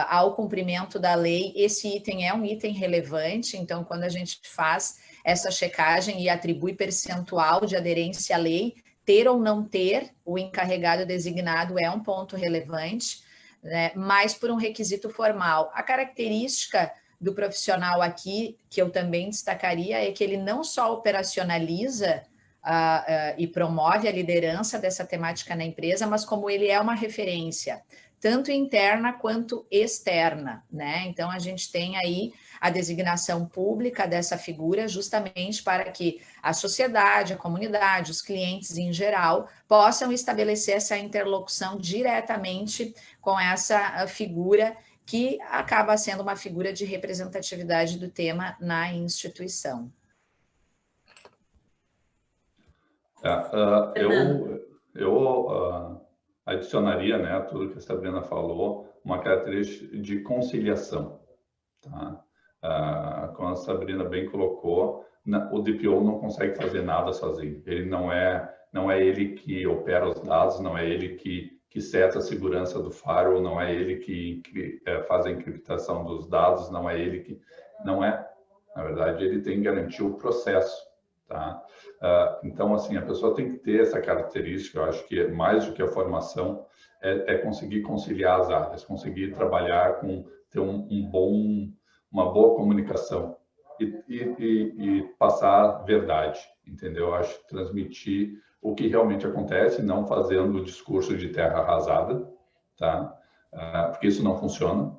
ao cumprimento da lei, esse item é um item relevante, então quando a gente faz essa checagem e atribui percentual de aderência à lei, ter ou não ter o encarregado designado é um ponto relevante, né, mas por um requisito formal. A característica do profissional aqui, que eu também destacaria, é que ele não só operacionaliza e promove a liderança dessa temática na empresa, mas como ele é uma referência, tanto interna quanto externa, né? Então, a gente tem aí a designação pública dessa figura justamente para que a sociedade, a comunidade, os clientes em geral possam estabelecer essa interlocução diretamente com essa figura que acaba sendo uma figura de representatividade do tema na instituição. Eu adicionaria, né, tudo que a Sabrina falou, uma característica de conciliação. Tá? Como a Sabrina bem colocou, o DPO não consegue fazer nada sozinho. Ele não é ele que opera os dados, não é ele que que seta a segurança do firewall, não é ele que faz a encriptação dos dados, não é ele que... Não é. Na verdade, ele tem que garantir o processo, tá? Então, assim, a pessoa tem que ter essa característica, eu acho que mais do que a formação, é conseguir conciliar as áreas, conseguir trabalhar ter uma boa comunicação e passar a verdade, entendeu? Eu acho que transmitir o que realmente acontece, não fazendo o discurso de terra arrasada, tá? Porque isso não funciona.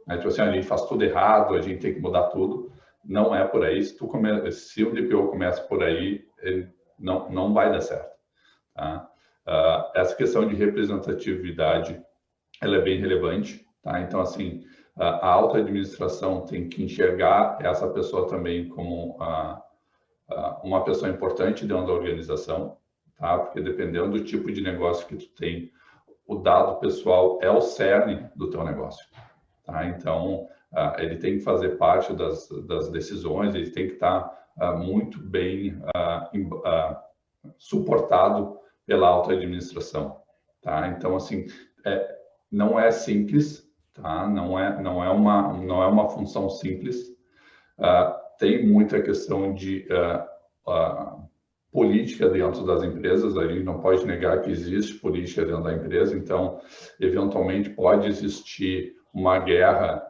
Tipo assim, a gente faz tudo errado, a gente tem que mudar tudo. Não é por aí. Se o DPO começa por aí, ele não vai dar certo, tá? Essa questão de representatividade, ela é bem relevante, tá? Então, assim, a alta administração tem que enxergar essa pessoa também como uma pessoa importante dentro da organização, tá? Porque dependendo do tipo de negócio que tu tem, o dado pessoal é o cerne do teu negócio, tá? Então, ele tem que fazer parte das decisões, ele tem que estar muito bem suportado pela alta administração, tá? Então, assim, não é simples, tá? Não é uma função simples. Tem muita questão de política dentro das empresas, a gente não pode negar que existe política dentro da empresa, então, eventualmente, pode existir uma guerra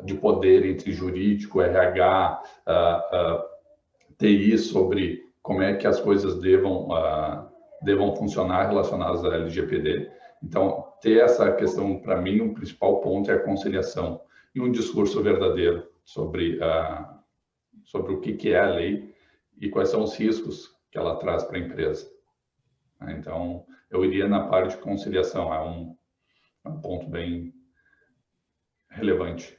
de poder entre jurídico, RH, TI, sobre como é que as coisas devam funcionar relacionadas à LGPD. Então, ter essa questão, para mim, o principal ponto é a conciliação e um discurso verdadeiro sobre o que é a lei e quais são os riscos que ela traz para a empresa. Então, eu iria na parte de conciliação, é um ponto bem relevante.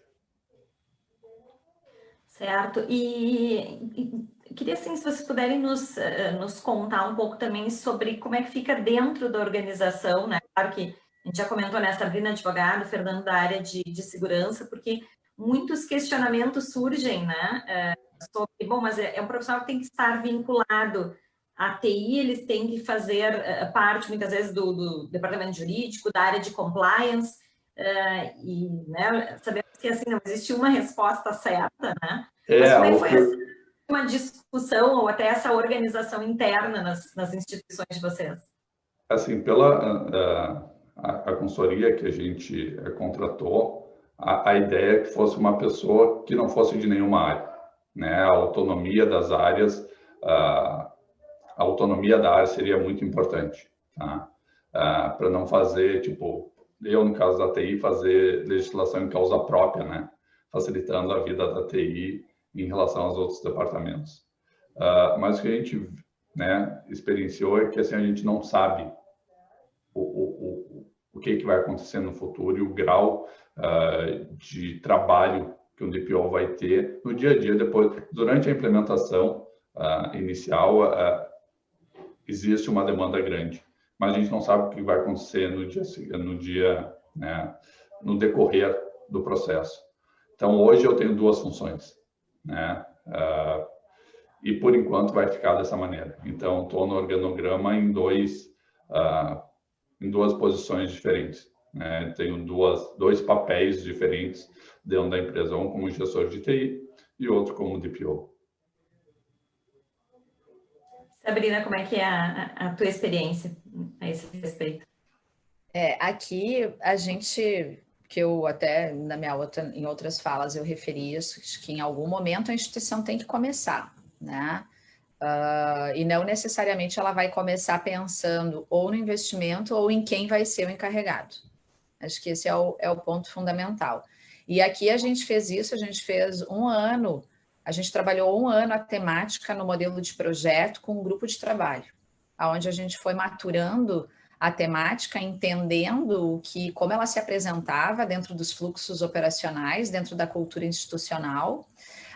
Certo. E queria, assim, se vocês puderem nos contar um pouco também sobre como é que fica dentro da organização, né? Claro que a gente já comentou, né? Sabrina, advogado, Fernando, da área de segurança, porque muitos questionamentos surgem, né? Sobre, bom, mas é um profissional que tem que estar vinculado à TI, eles têm que fazer parte, muitas vezes, do departamento jurídico, da área de compliance, e, né, sabemos que, assim, não existe uma resposta certa, né? Mas como é que foi uma discussão ou até essa organização interna nas instituições de vocês? Assim, pela a consultoria que a gente contratou, a ideia é que fosse uma pessoa que não fosse de nenhuma área, né? A autonomia das áreas, a autonomia da área seria muito importante, tá? Para não fazer, tipo, eu, no caso da TI, fazer legislação em causa própria, né? Facilitando a vida da TI em relação aos outros departamentos. Mas o que a gente, né, experienciou é que, assim, a gente não sabe o que vai acontecer no futuro e o grau de trabalho que um DPO vai ter no dia a dia, durante a implementação inicial, existe uma demanda grande, mas a gente não sabe o que vai acontecer no decorrer do processo. Então, hoje eu tenho duas funções, né? E por enquanto vai ficar dessa maneira. Então, estou no organograma em duas posições diferentes, né? Tenho dois papéis diferentes dentro da empresa, um como gestor de TI e outro como DPO. Sabrina, como é que é a tua experiência a esse respeito? Aqui a gente, que eu até em outras falas eu referi isso, que em algum momento a instituição tem que começar, né? E não necessariamente ela vai começar pensando ou no investimento ou em quem vai ser o encarregado. Acho que esse é o ponto fundamental. E aqui a gente fez isso, a gente fez a gente trabalhou 1 ano a temática no modelo de projeto com um grupo de trabalho, onde a gente foi maturando a temática, entendendo como ela se apresentava dentro dos fluxos operacionais, dentro da cultura institucional.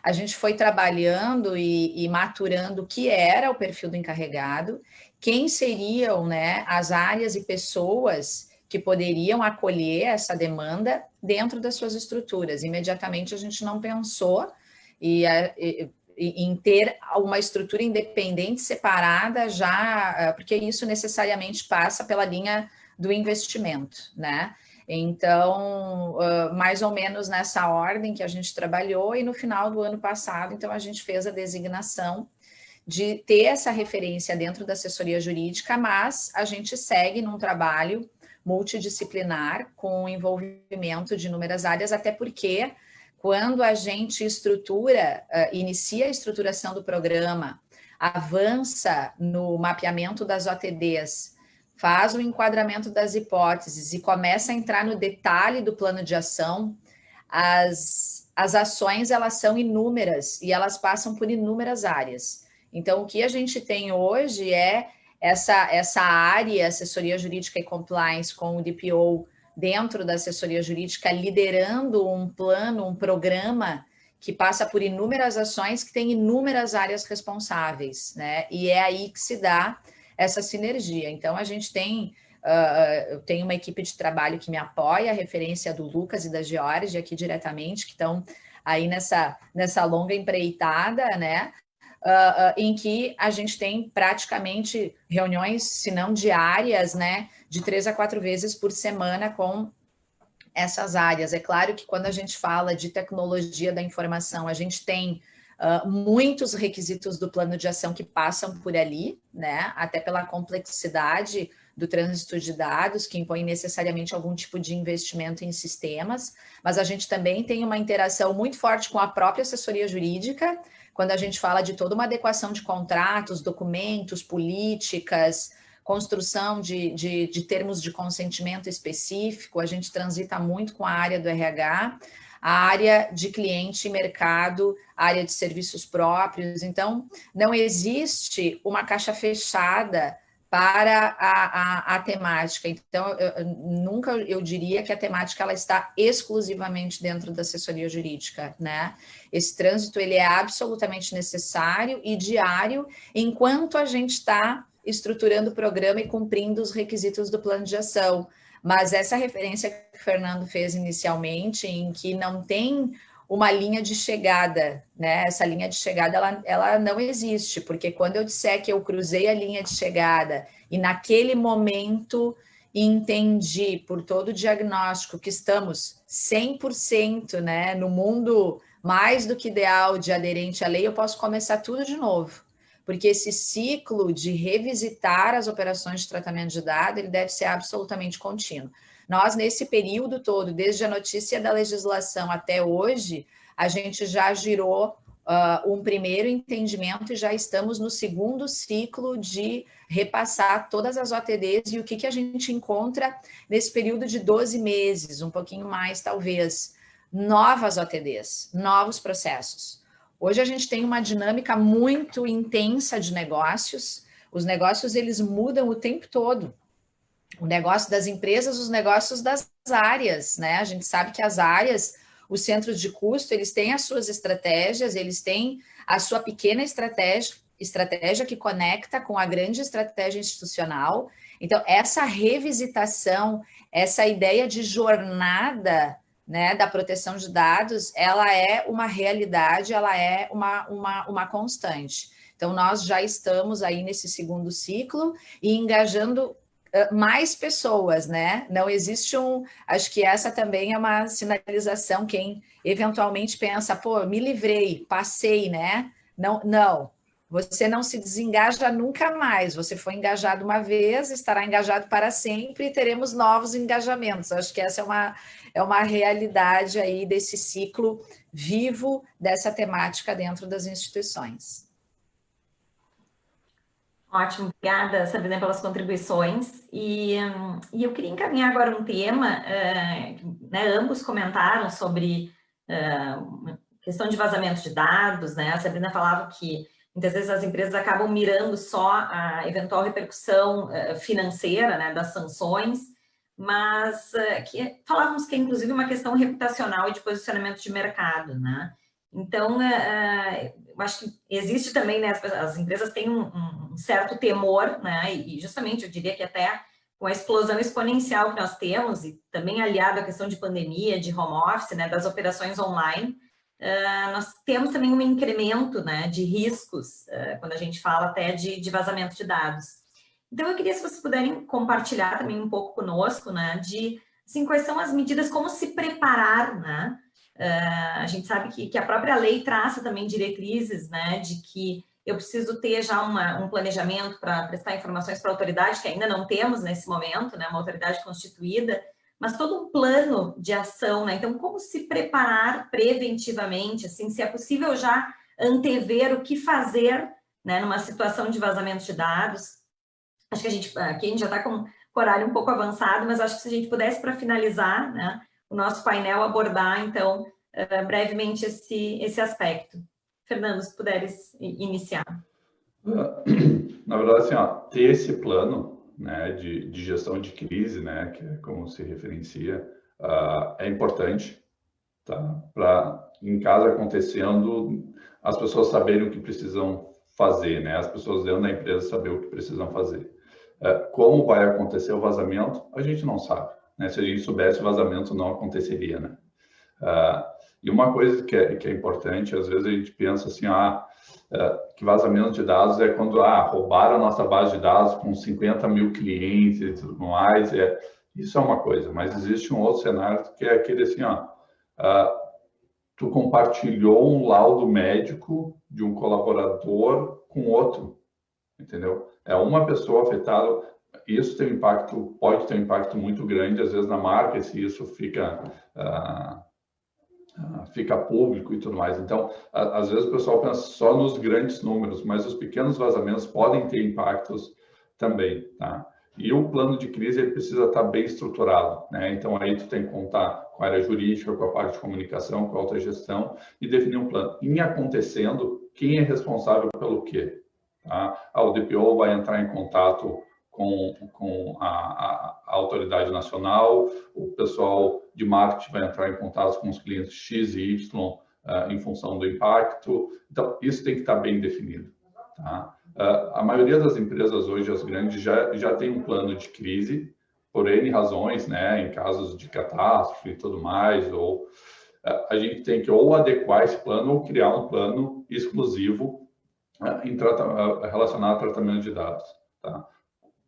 A gente foi trabalhando e maturando o que era o perfil do encarregado, quem seriam, né, as áreas e pessoas que poderiam acolher essa demanda dentro das suas estruturas. Imediatamente a gente não pensou em ter uma estrutura independente, separada, já, porque isso necessariamente passa pela linha do investimento, né? Então, mais ou menos nessa ordem que a gente trabalhou, e no final do ano passado, então, a gente fez a designação de ter essa referência dentro da assessoria jurídica, mas a gente segue num trabalho multidisciplinar com o envolvimento de inúmeras áreas, até porque quando a gente inicia a estruturação do programa, avança no mapeamento das OTDs, faz o enquadramento das hipóteses e começa a entrar no detalhe do plano de ação, as ações, elas são inúmeras e elas passam por inúmeras áreas. Então, o que a gente tem hoje é essa área, assessoria jurídica e compliance, com o DPO dentro da assessoria jurídica, liderando um plano, um programa que passa por inúmeras ações, que tem inúmeras áreas responsáveis, né? E é aí que se dá essa sinergia. Então, a gente tem, eu tenho uma equipe de trabalho que me apoia, a referência do Lucas e da Georgia aqui diretamente, que estão aí nessa longa empreitada, né? Em que a gente tem praticamente reuniões, se não diárias, né? De 3 a 4 vezes por semana com essas áreas. É claro que quando a gente fala de tecnologia da informação, a gente tem muitos requisitos do plano de ação que passam por ali, né? Até pela complexidade do trânsito de dados, que impõe necessariamente algum tipo de investimento em sistemas, mas a gente também tem uma interação muito forte com a própria assessoria jurídica, quando a gente fala de toda uma adequação de contratos, documentos, políticas, construção de termos de consentimento específico, a gente transita muito com a área do RH, a área de cliente e mercado, a área de serviços próprios. Então, não existe uma caixa fechada para a temática. Então, eu diria que a temática ela está exclusivamente dentro da assessoria jurídica, né? Esse trânsito ele é absolutamente necessário e diário, enquanto a gente está estruturando o programa e cumprindo os requisitos do plano de ação. Mas essa referência que o Fernando fez inicialmente, em que não tem uma linha de chegada, né? Essa linha de chegada, ela não existe, porque quando eu disser que eu cruzei a linha de chegada e naquele momento entendi por todo o diagnóstico que estamos 100%, né, no mundo mais do que ideal de aderente à lei, eu posso começar tudo de novo. Porque esse ciclo de revisitar as operações de tratamento de dados, ele deve ser absolutamente contínuo. Nós, nesse período todo, desde a notícia da legislação até hoje, a gente já girou um primeiro entendimento e já estamos no segundo ciclo de repassar todas as OTDs e o que a gente encontra nesse período de 12 meses, um pouquinho mais talvez, novas OTDs, novos processos. Hoje a gente tem uma dinâmica muito intensa de negócios, os negócios eles mudam o tempo todo. O negócio das empresas, os negócios das áreas, né? A gente sabe que as áreas, os centros de custo, eles têm as suas estratégias, eles têm a sua pequena estratégia que conecta com a grande estratégia institucional. Então, essa revisitação, essa ideia de jornada, né, da proteção de dados, ela é uma realidade, ela é uma constante. Então, nós já estamos aí nesse segundo ciclo e engajando mais pessoas, né? Não existe acho que essa também é uma sinalização, quem eventualmente pensa, pô, me livrei, passei, né? Não, você não se desengaja nunca mais, você foi engajado uma vez, estará engajado para sempre e teremos novos engajamentos. Acho que essa é uma realidade aí desse ciclo vivo dessa temática dentro das instituições. Ótimo, obrigada, Sabrina, pelas contribuições. E eu queria encaminhar agora um tema, né, ambos comentaram sobre questão de vazamento de dados, né? A Sabrina falava que muitas vezes as empresas acabam mirando só a eventual repercussão financeira, né, das sanções, mas falávamos que é inclusive uma questão reputacional e de posicionamento de mercado, né? Então, eu acho que existe também, né, as empresas têm um certo temor, né, e justamente eu diria que até com a explosão exponencial que nós temos, e também aliado à questão de pandemia, de home office, né, das operações online, nós temos também um incremento, né, de riscos, quando a gente fala até de vazamento de dados. Então, eu queria, se vocês puderem compartilhar também um pouco conosco, né, de, assim, quais são as medidas, como se preparar, né? A gente sabe que a própria lei traça também diretrizes, né, de que eu preciso ter já um planejamento para prestar informações para a autoridade, que ainda não temos nesse momento, né, uma autoridade constituída, mas todo um plano de ação, né? Então, como se preparar preventivamente, assim, se é possível já antever o que fazer, né, numa situação de vazamento de dados. Acho que aqui a gente já está com o horário um pouco avançado, mas acho que se a gente pudesse, para finalizar, né, o nosso painel, abordar, então, brevemente esse aspecto. Fernando, se puderes iniciar. Na verdade, assim, ó, ter esse plano, né, de gestão de crise, né, que é como se referencia, é importante, tá? Para, em caso acontecendo, as pessoas saberem o que precisam fazer, né? As pessoas dentro da empresa saber o que precisam fazer. Como vai acontecer o vazamento, a gente não sabe, né? Se a gente soubesse, o vazamento não aconteceria, né? E uma coisa que é importante, às vezes a gente pensa assim, que vazamento de dados é quando roubaram a nossa base de dados com 50 mil clientes e tudo mais. Isso é uma coisa, mas existe um outro cenário que é aquele assim, tu compartilhou um laudo médico de um colaborador com outro, entendeu? É uma pessoa afetada, isso tem impacto, pode ter um impacto muito grande, às vezes na marca, se isso fica público e tudo mais. Então, às vezes o pessoal pensa só nos grandes números, mas os pequenos vazamentos podem ter impactos também, tá? E o plano de crise ele precisa estar bem estruturado, né? Então, aí tu tem que contar com a área jurídica, com a parte de comunicação, com a autogestão e definir um plano. Em acontecendo, quem é responsável pelo quê? Tá? O DPO vai entrar em contato com a autoridade nacional, o pessoal de marketing vai entrar em contato com os clientes X e Y em função do impacto. Então, isso tem que estar bem definido. Tá? A maioria das empresas hoje, as grandes, já tem um plano de crise, por N razões, né? Em casos de catástrofe e tudo mais, ou a gente tem que ou adequar esse plano ou criar um plano exclusivo relacionado ao tratamento de dados. Tá?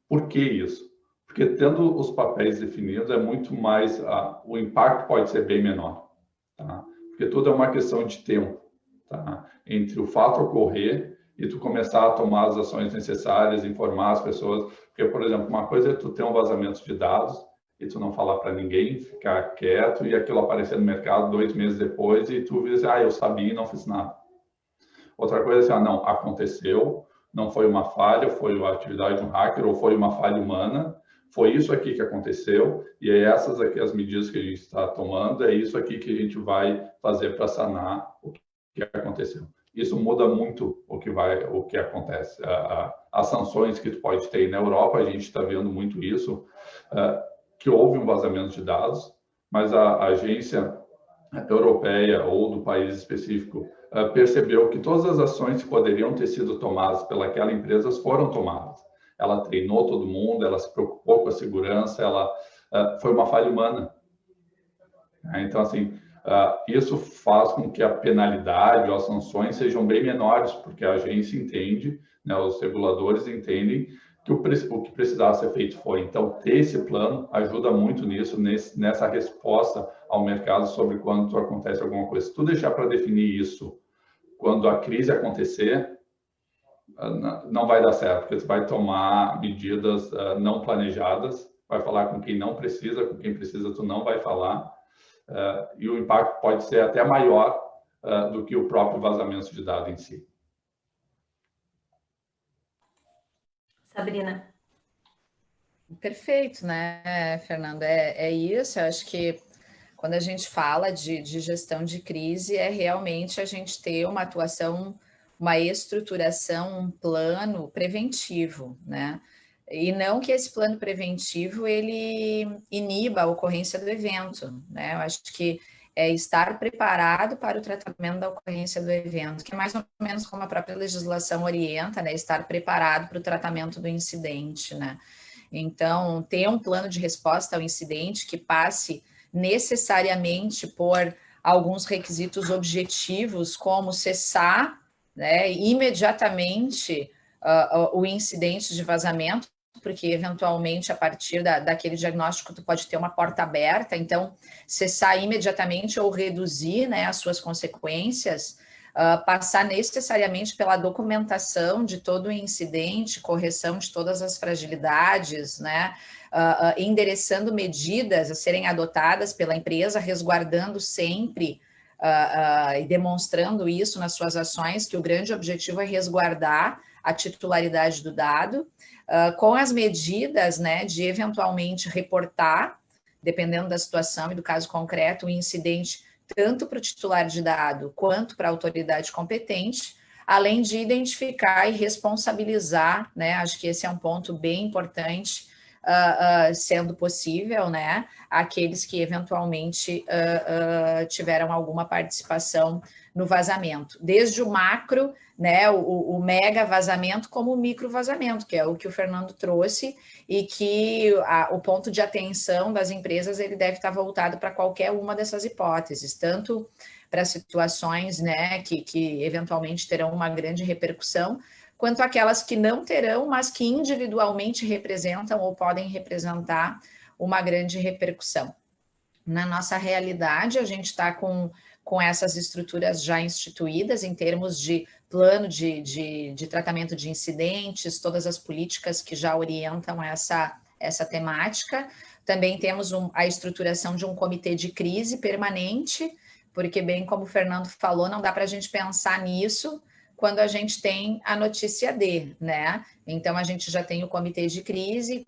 Por que isso? Porque tendo os papéis definidos é muito mais, o impacto pode ser bem menor, tá? Porque tudo é uma questão de tempo, tá? Entre o fato ocorrer e tu começar a tomar as ações necessárias, informar as pessoas, porque, por exemplo, uma coisa é tu ter um vazamento de dados e tu não falar para ninguém, ficar quieto e aquilo aparecer no mercado 2 meses depois e tu diz, eu sabia e não fiz nada. Outra coisa é assim, não, aconteceu, não foi uma falha, foi uma atividade de um hacker ou foi uma falha humana, foi isso aqui que aconteceu e é essas aqui as medidas que a gente está tomando, é isso aqui que a gente vai fazer para sanar o que aconteceu. Isso muda muito o que acontece. As sanções que tu pode ter na Europa, a gente está vendo muito isso, que houve um vazamento de dados, mas a agência europeia ou do país específico percebeu que todas as ações que poderiam ter sido tomadas pelaquela empresa foram tomadas. Ela treinou todo mundo, ela se preocupou com a segurança, foi uma falha humana. Então, assim, isso faz com que a penalidade ou as sanções sejam bem menores, porque a agência entende, né, os reguladores entendem que o que precisava ser feito foi. Então, ter esse plano ajuda muito nisso, nessa resposta ao mercado sobre quando acontece alguma coisa. Se tu deixar para definir isso quando a crise acontecer, não vai dar certo, porque você vai tomar medidas não planejadas, vai falar com quem não precisa, com quem precisa tu não vai falar, e o impacto pode ser até maior do que o próprio vazamento de dados em si. Sabrina. Perfeito, né, Fernando? É isso, eu acho que quando a gente fala de gestão de crise, é realmente a gente ter uma atuação, uma estruturação, um plano preventivo, né? E não que esse plano preventivo, ele iniba a ocorrência do evento, né? Eu acho que é estar preparado para o tratamento da ocorrência do evento, que é mais ou menos como a própria legislação orienta, né? Estar preparado para o tratamento do incidente, né? Então, ter um plano de resposta ao incidente que passe necessariamente por alguns requisitos objetivos, como cessar, né, imediatamente o incidente de vazamento, porque eventualmente a partir daquele diagnóstico tu pode ter uma porta aberta, então cessar imediatamente ou reduzir, né, as suas consequências, passar necessariamente pela documentação de todo o incidente, correção de todas as fragilidades, né, endereçando medidas a serem adotadas pela empresa, resguardando sempre e demonstrando isso nas suas ações, que o grande objetivo é resguardar a titularidade do dado, com as medidas, né, de eventualmente reportar, dependendo da situação e do caso concreto, o incidente tanto para o titular de dado quanto para a autoridade competente, além de identificar e responsabilizar, né, acho que esse é um ponto bem importante, sendo possível, né, aqueles que eventualmente tiveram alguma participação no vazamento, desde o macro, né, o mega vazamento, como o micro vazamento, que é o que o Fernando trouxe, e que o ponto de atenção das empresas ele deve estar voltado para qualquer uma dessas hipóteses, tanto para situações, né, que eventualmente terão uma grande repercussão, quanto aquelas que não terão, mas que individualmente representam ou podem representar uma grande repercussão. Na nossa realidade, a gente está com essas estruturas já instituídas em termos de plano de tratamento de incidentes, todas as políticas que já orientam essa temática. Também temos a estruturação de um comitê de crise permanente, porque, bem como o Fernando falou, não dá para a gente pensar nisso quando a gente tem a notícia D, né? Então, a gente já tem o comitê de crise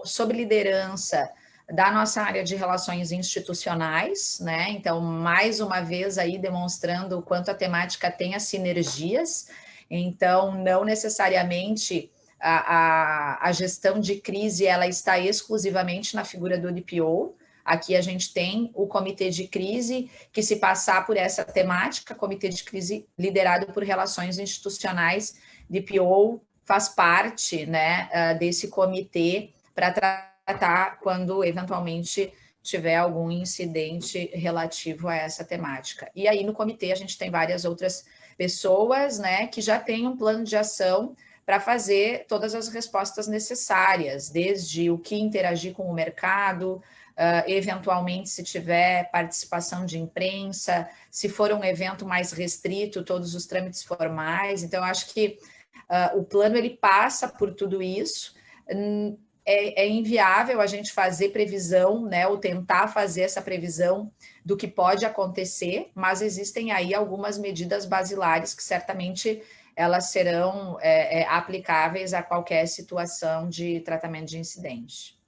sob liderança da nossa área de relações institucionais, né? Então, mais uma vez aí demonstrando o quanto a temática tem as sinergias. Então, não necessariamente a gestão de crise ela está exclusivamente na figura do DPO. Aqui a gente tem o comitê de crise que, se passar por essa temática, comitê de crise liderado por relações institucionais, DPO faz parte, né, desse comitê para tratar quando eventualmente tiver algum incidente relativo a essa temática. E aí no comitê a gente tem várias outras pessoas, né, que já têm um plano de ação para fazer todas as respostas necessárias, desde o que interagir com o mercado, eventualmente se tiver participação de imprensa, se for um evento mais restrito, todos os trâmites formais. Então, eu acho que o plano ele passa por tudo isso. É inviável a gente fazer previsão, né, ou tentar fazer essa previsão do que pode acontecer, mas existem aí algumas medidas basilares que certamente elas serão aplicáveis a qualquer situação de tratamento de incidente.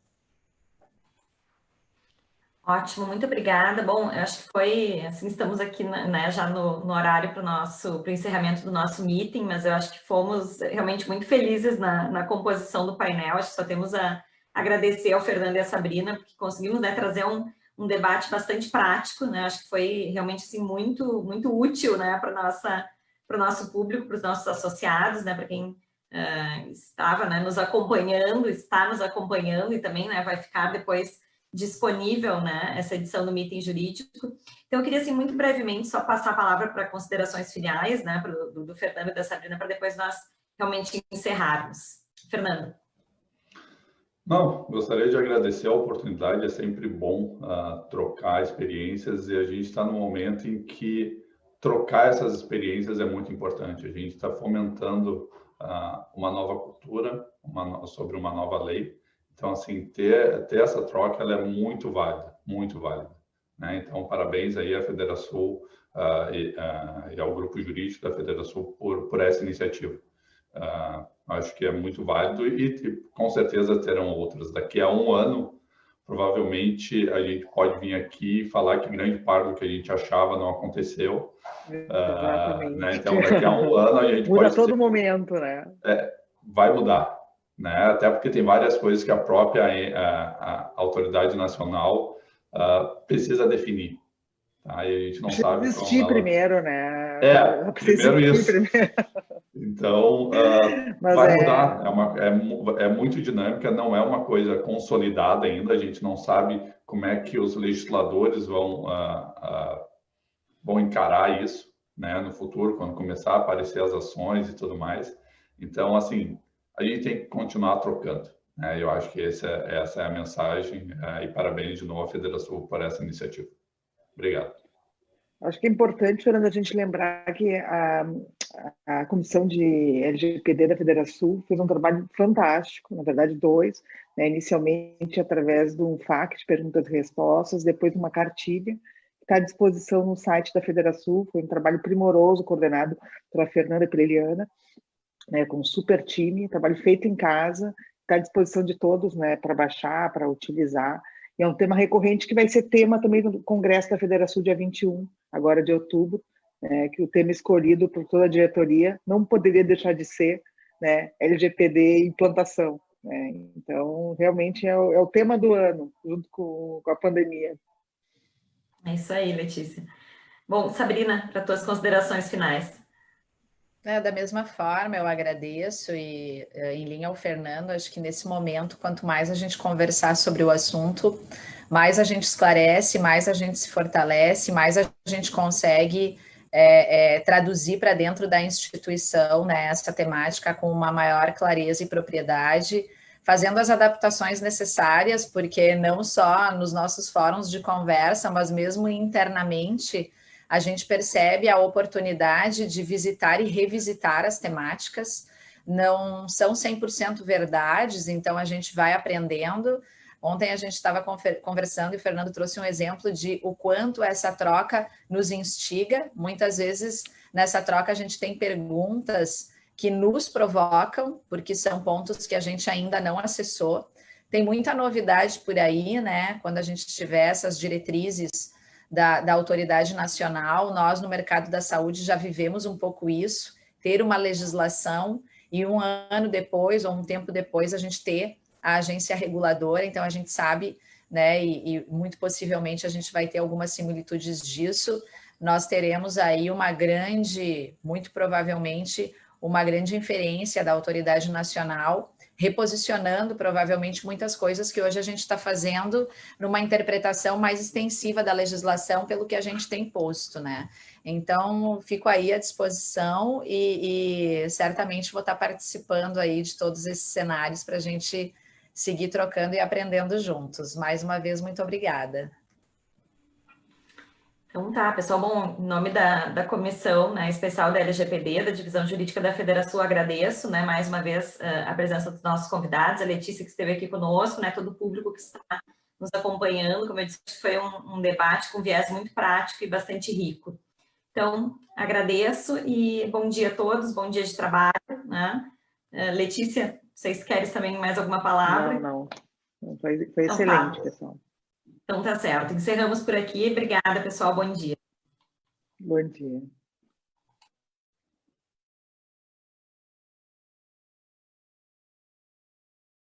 Ótimo, muito obrigada. Bom, eu acho que foi, assim, estamos aqui, né, já no horário para o encerramento do nosso meeting, mas eu acho que fomos realmente muito felizes na composição do painel. Acho que só temos a agradecer ao Fernando e à Sabrina, porque conseguimos, né, trazer um debate bastante prático, né? Acho que foi realmente, assim, muito, muito útil, né, para o nosso público, para os nossos associados, né, para quem estava, né, nos acompanhando, está nos acompanhando e também, né, vai ficar depois disponível, né, essa edição do Meeting Jurídico. Então, eu queria, assim, muito brevemente, só passar a palavra para considerações finais, né, do Fernando e da Sabrina, para depois nós realmente encerrarmos. Fernando. Não, gostaria de agradecer a oportunidade, é sempre bom trocar experiências, e a gente está num momento em que trocar essas experiências é muito importante. A gente está fomentando uma nova cultura sobre uma nova lei. Então, assim, ter essa troca ela é muito válida, né? Então, parabéns aí à Federação e ao grupo jurídico da Federação por essa iniciativa. Acho que é muito válido e com certeza terão outras. Daqui a um ano, provavelmente, a gente pode vir aqui e falar que grande parte do que a gente achava não aconteceu. Exatamente. Né? Então, daqui a um ano, a gente muda pode... todo momento, né? Vai mudar, né? Até porque tem várias coisas que a própria a autoridade nacional precisa definir. Tá? E a gente não sabe existir como ela... primeiro, né? Primeiro isso. Primeiro. Então, vai mudar. É muito dinâmica, não é uma coisa consolidada ainda. A gente não sabe como é que os legisladores vão encarar isso, né, no futuro, quando começar a aparecer as ações e tudo mais. Então, assim, a gente tem que continuar trocando. Eu acho que essa é a mensagem, e parabéns de novo à Federação por essa iniciativa. Obrigado. Acho que é importante, Fernando, a gente lembrar que a comissão de LGPD da Federação fez um trabalho fantástico, na verdade 2, né, inicialmente através de um FAQ de perguntas e respostas, depois uma cartilha, que está à disposição no site da Federação. Foi um trabalho primoroso, coordenado pela Fernanda e pela Eliana, né, com um super time, trabalho feito em casa, está à disposição de todos, né, para baixar, para utilizar. E é um tema recorrente que vai ser tema também do Congresso da Federação dia 21, agora de outubro, que o tema escolhido por toda a diretoria não poderia deixar de ser, né, LGPD implantação. Né? Então, realmente é o tema do ano, junto com a pandemia. É isso aí, Letícia. Bom, Sabrina, para tuas considerações finais. Da mesma forma, eu agradeço e, em linha ao Fernando, acho que nesse momento, quanto mais a gente conversar sobre o assunto, mais a gente esclarece, mais a gente se fortalece, mais a gente consegue traduzir para dentro da instituição, né, essa temática com uma maior clareza e propriedade, fazendo as adaptações necessárias, porque não só nos nossos fóruns de conversa, mas mesmo internamente, a gente percebe a oportunidade de visitar e revisitar as temáticas. Não são 100% verdades, então a gente vai aprendendo. Ontem a gente estava conversando e o Fernando trouxe um exemplo de o quanto essa troca nos instiga. Muitas vezes, nessa troca, a gente tem perguntas que nos provocam, porque são pontos que a gente ainda não acessou. Tem muita novidade por aí, né? Quando a gente tiver essas diretrizes da autoridade nacional, nós no mercado da saúde já vivemos um pouco isso, ter uma legislação e um ano depois ou um tempo depois a gente ter a agência reguladora, então a gente sabe, né, e muito possivelmente a gente vai ter algumas similitudes disso. Nós teremos aí muito provavelmente, uma grande inferência da autoridade nacional, reposicionando provavelmente muitas coisas que hoje a gente está fazendo numa interpretação mais extensiva da legislação pelo que a gente tem posto, né? Então, fico aí à disposição e certamente vou estar participando aí de todos esses cenários para a gente seguir trocando e aprendendo juntos. Mais uma vez, muito obrigada. Então tá, pessoal, bom, em nome da comissão, né, especial da LGPD, da Divisão Jurídica da Federação, agradeço, né, mais uma vez a presença dos nossos convidados, a Letícia que esteve aqui conosco, né, todo o público que está nos acompanhando, como eu disse, foi um debate com viés muito prático e bastante rico. Então, agradeço e bom dia a todos, bom dia de trabalho, né? Letícia, vocês querem também mais alguma palavra? Não. Foi excelente, pessoal. Então tá certo. Encerramos por aqui. Obrigada, pessoal. Bom dia. Bom dia.